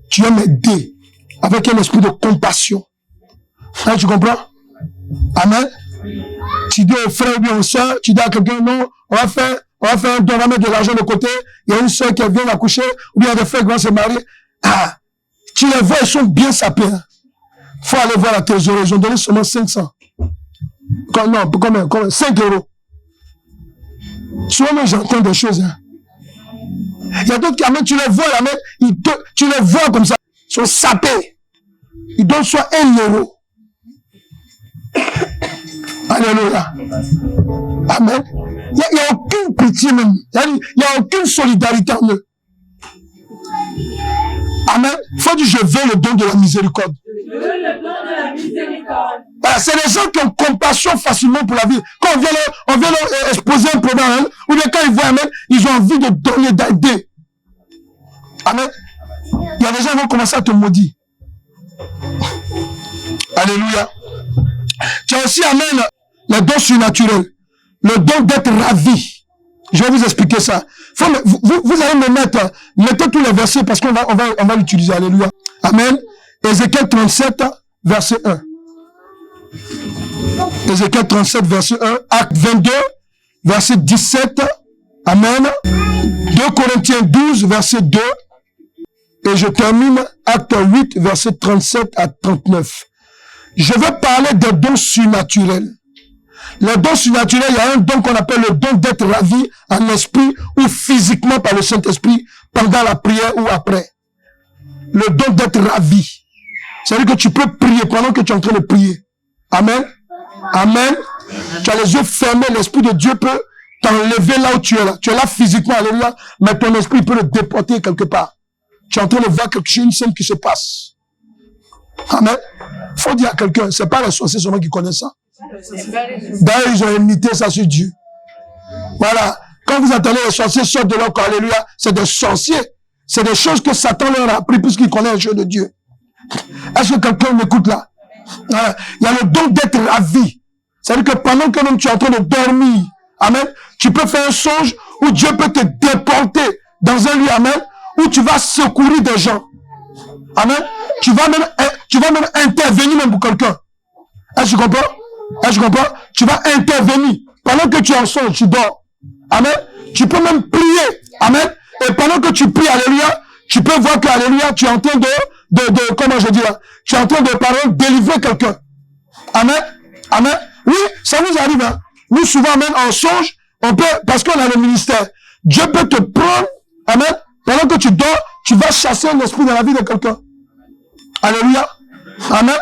Tu aimes aider avec un esprit de compassion. Hein, tu comprends? Amen. Tu dis au frère ou bien aux soeurs, tu dis à quelqu'un, non, on va faire un don, on va mettre de l'argent de côté. Il y a une soeur qui vient d'accoucher, ou bien il y a des frères qui vont se marier. Ah, tu les vois, ils sont bien sapés. Hein. Faut aller voir la trésorerie. Ils ont donné seulement 500. Non, combien? 5 €. Souvent, j'entends des choses. Hein. Il y a d'autres qui amènent, tu les vois, tu les vois comme ça. Ils sont sapés. Ils donnent soit 1 €. Alléluia. Amen. Il n'y a aucune pitié même. Il n'y a aucune solidarité en eux. Amen. Il faut dire, je veux le don de la miséricorde. Je veux le don de la miséricorde. Voilà, c'est les gens qui ont compassion facilement pour la vie. Quand on vient leur exposer un problème, hein, ou bien quand ils voient, amen, ils ont envie de donner, d'aider. Amen. Il y a des gens qui vont commencer à te maudire. Alléluia. Tu as aussi, amen, le don surnaturel. Le don d'être ravi. Je vais vous expliquer ça. Vous allez me mettez tous les versets parce qu'on va l'utiliser. Alléluia. Amen. Ézéchiel 37, verset 1. Ézéchiel 37, verset 1. Acte 22, verset 17. Amen. 2 Corinthiens 12, verset 2. Et je termine Acte 8, verset 37 à 39. Je vais parler des dons surnaturels. Les dons surnaturels, il y a un don qu'on appelle le don d'être ravi en esprit ou physiquement par le Saint-Esprit pendant la prière ou après. Le don d'être ravi. C'est-à-dire que tu peux prier pendant que tu es en train de prier. Amen. Amen. Tu as les yeux fermés, l'Esprit de Dieu peut t'enlever là où tu es là. Tu es là physiquement, alléluia, mais ton esprit peut le déporter quelque part. Tu es en train de voir quelque chose, une scène qui se passe. Amen. Faut dire à quelqu'un, c'est pas les sorciers seulement qui connaissent ça. D'ailleurs, ils ont imité ça sur Dieu. Voilà. Quand vous entendez les sorciers sortent de leur corps, alléluia, c'est des sorciers. C'est des choses que Satan leur a appris puisqu'il connaît les choses de Dieu. Est-ce que quelqu'un m'écoute là? Voilà. Il y a le don d'être ravi. C'est-à-dire que pendant que même tu es en train de dormir, amen, tu peux faire un songe où Dieu peut te déporter dans un lieu, amen, où tu vas secourir des gens. Amen. Tu vas même intervenir même pour quelqu'un. Est-ce que tu comprends? Est-ce que tu comprends? Tu vas intervenir. Pendant que tu es en songe, tu dors. Amen. Tu peux même prier. Amen. Et pendant que tu pries, alléluia, tu peux voir que, alléluia, tu es en train comment je dis là? Tu es en train de, par exemple, délivrer quelqu'un. Amen. Amen. Oui, ça nous arrive, hein. Nous, souvent, même en songe, on peut, parce qu'on a le ministère, Dieu peut te prendre, amen. Pendant que tu dors, tu vas chasser un esprit dans la vie de quelqu'un. Alléluia. Amen.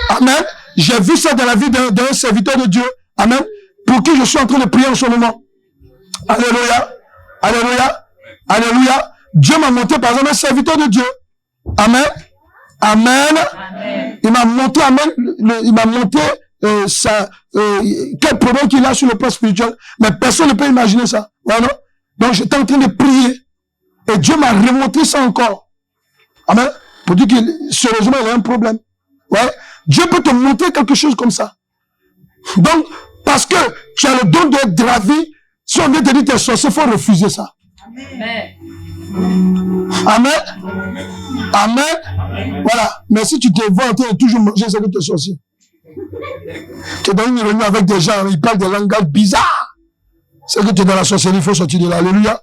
Amen. J'ai vu ça dans la vie d'un serviteur de Dieu. Amen. Pour qui je suis en train de prier en ce moment. Alléluia. Alléluia. Alléluia. Dieu m'a montré, par exemple, un serviteur de Dieu. Amen. Amen. Amen. Il m'a montré, amen. Il m'a montré quel problème qu'il a sur le plan spirituel. Mais personne ne peut imaginer ça. Ouais, non? Donc, j'étais en train de prier. Et Dieu m'a remontré ça encore. Amen. Pour dire que, sérieusement, il y a un problème. Ouais. Dieu peut te montrer quelque chose comme ça. Donc, parce que tu as le don d'être ravi, si on vient te dire que tu es sorcier, il faut refuser ça. Amen. Amen. Amen. Voilà. Mais si tu te vois en train de toujours manger, c'est que tu es sorcier. Tu es dans une réunion avec des gens, ils parlent des langages bizarres. C'est que tu es dans la sorcellerie, il faut sortir de là. Alléluia.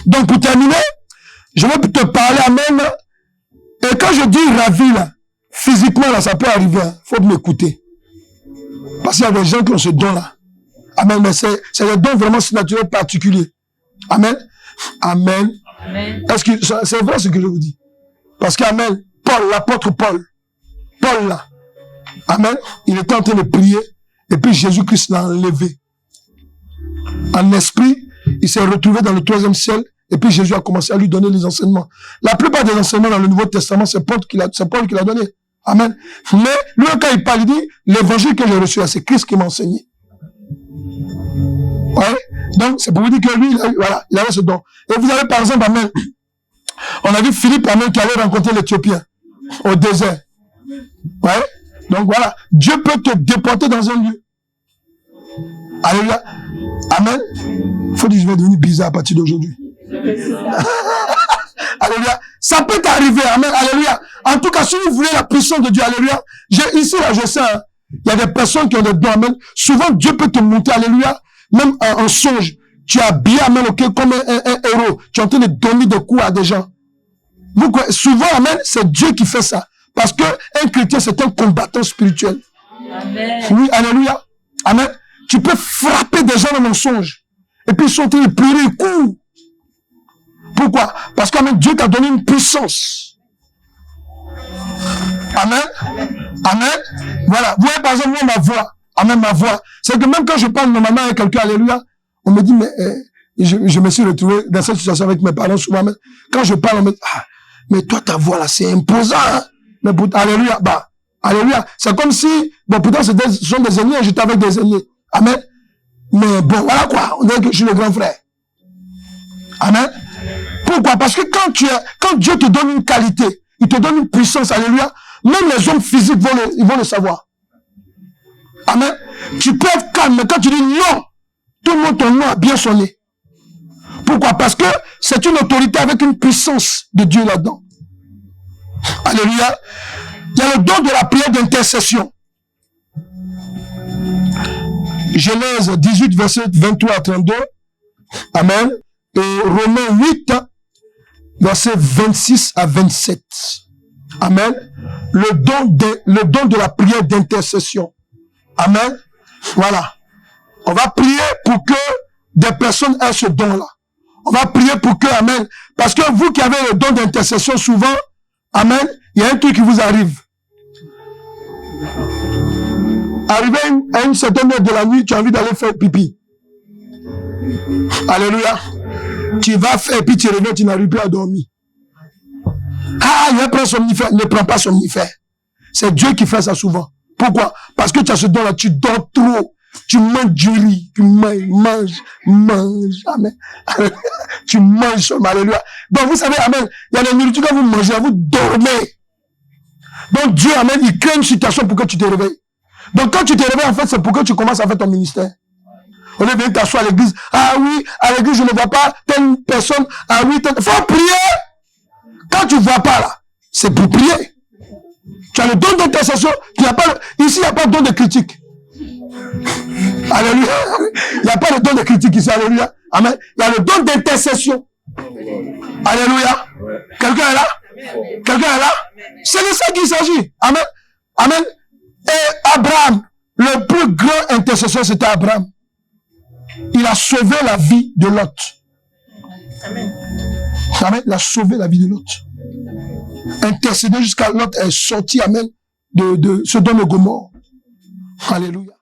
Donc, pour terminer, je vais te parler, amen. Et quand je dis ravi, là, physiquement, là, ça peut arriver. Il faut m'écouter. Parce qu'il y a des gens qui ont ce don-là. Amen. Mais c'est des dons vraiment surnaturels particuliers. Amen. Amen. Amen. Est-ce que c'est vrai ce que je vous dis? Parce qu'Amen, Paul, l'apôtre Paul, là, Amen, il était en train de prier, et puis Jésus-Christ l'a enlevé. En esprit, il s'est retrouvé dans le 3e ciel, et puis Jésus a commencé à lui donner les enseignements. La plupart des enseignements dans le Nouveau Testament, c'est Paul qui l'a donné. Amen. Mais lui, quand il parle, il dit, l'évangile que j'ai reçu, c'est Christ qui m'a enseigné. Ouais. Donc, c'est pour vous dire que lui, voilà, il avait ce don. Et vous avez, par exemple, amen, on a vu Philippe, amen, qui allait rencontrer l'Éthiopien au désert. Ouais. Donc, voilà. Dieu peut te déporter dans un lieu. Alléluia. Amen. Il faut dire que je vais devenir bizarre à partir d'aujourd'hui. Alléluia. Ça peut t'arriver. Amen. Alléluia. En tout cas, si vous voulez la puissance de Dieu, alléluia. Ici, là, je sais, hein, il y a des personnes qui ont des dons, amen. Souvent, Dieu peut te monter, alléluia. Même en songe, tu es habillé, amen, okay, comme un héros. Tu es en train de donner des coups à des gens. Souvent, amen, c'est Dieu qui fait ça. Parce que un chrétien, c'est un combattant spirituel. Amen. Oui, alléluia. Amen. Tu peux frapper des gens dans mon songe. Et puis ils sont en train de pleurer, ils courent. Pourquoi? Parce que Dieu t'a donné une puissance. Amen. Amen. Voilà. Vous voyez par exemple, moi, ma voix. Amen, ma voix. C'est que même quand je parle normalement avec quelqu'un, alléluia, On me dit, mais je me suis retrouvé dans cette situation avec mes parents souvent. Mais quand je parle, on me dit, ah, mais toi, ta voix là, c'est imposant. Hein? Mais alléluia, bah, alléluia. C'est comme si, bon, pourtant, ce sont des ennemis, j'étais avec des ennemis. Amen. Mais bon, voilà quoi. On dirait que je suis le grand frère. Amen. Pourquoi? Parce que quand Dieu te donne une qualité, il te donne une puissance, alléluia, même les hommes physiques ils vont le savoir. Amen. Tu peux être calme, mais quand tu dis non, tout le monde, ton nom a bien sonné. Pourquoi? Parce que c'est une autorité avec une puissance de Dieu là-dedans. Alléluia. Il y a le don de la prière d'intercession. Genèse 18, verset 23 à 32. Amen. Et Romains 8, verset 26 à 27. Amen. Le don de la prière d'intercession. Amen. Voilà. On va prier pour que des personnes aient ce don-là. On va prier pour que, amen. Parce que vous qui avez le don d'intercession, souvent, amen, il y a un truc qui vous arrive. Arrivé à une certaine heure de la nuit, tu as envie d'aller faire pipi. Alléluia. Tu vas faire, puis tu reviens, tu n'arrives plus à dormir. Ah, il va prendre somnifère. Ne prends pas somnifère. C'est Dieu qui fait ça souvent. Pourquoi? Parce que tu as ce don-là, tu dors trop. Tu manges du riz, tu manges, amen. Tu manges seulement, alléluia. Donc vous savez, amen, il y a des nourritures que vous mangez, vous dormez. Donc Dieu, amen, il crée une situation pour que tu te réveilles. Donc quand tu te réveilles, en fait, c'est pour que tu commences à faire ton ministère. On est venu t'asseoir à l'église. Ah oui, à l'église, je ne vois pas telle personne. Ah oui, faut prier. Quand tu ne vois pas là, c'est pour prier. Tu as le don d'intercession. Ici, il n'y a pas de don de critique. Alléluia. Il n'y a pas de don de critique ici. Alléluia. Amen. Il y a le don d'intercession. Alléluia. Quelqu'un est là? Quelqu'un est là? C'est de ça qu'il s'agit. Amen. Amen. Et Abraham, le plus grand intercesseur, c'était Abraham. Il a sauvé la vie de Lot. Amen. Amen. Il a sauvé la vie de Lot. Intercédé jusqu'à Lot est sorti, amen, de Sodome et Gomorrhe. Alléluia.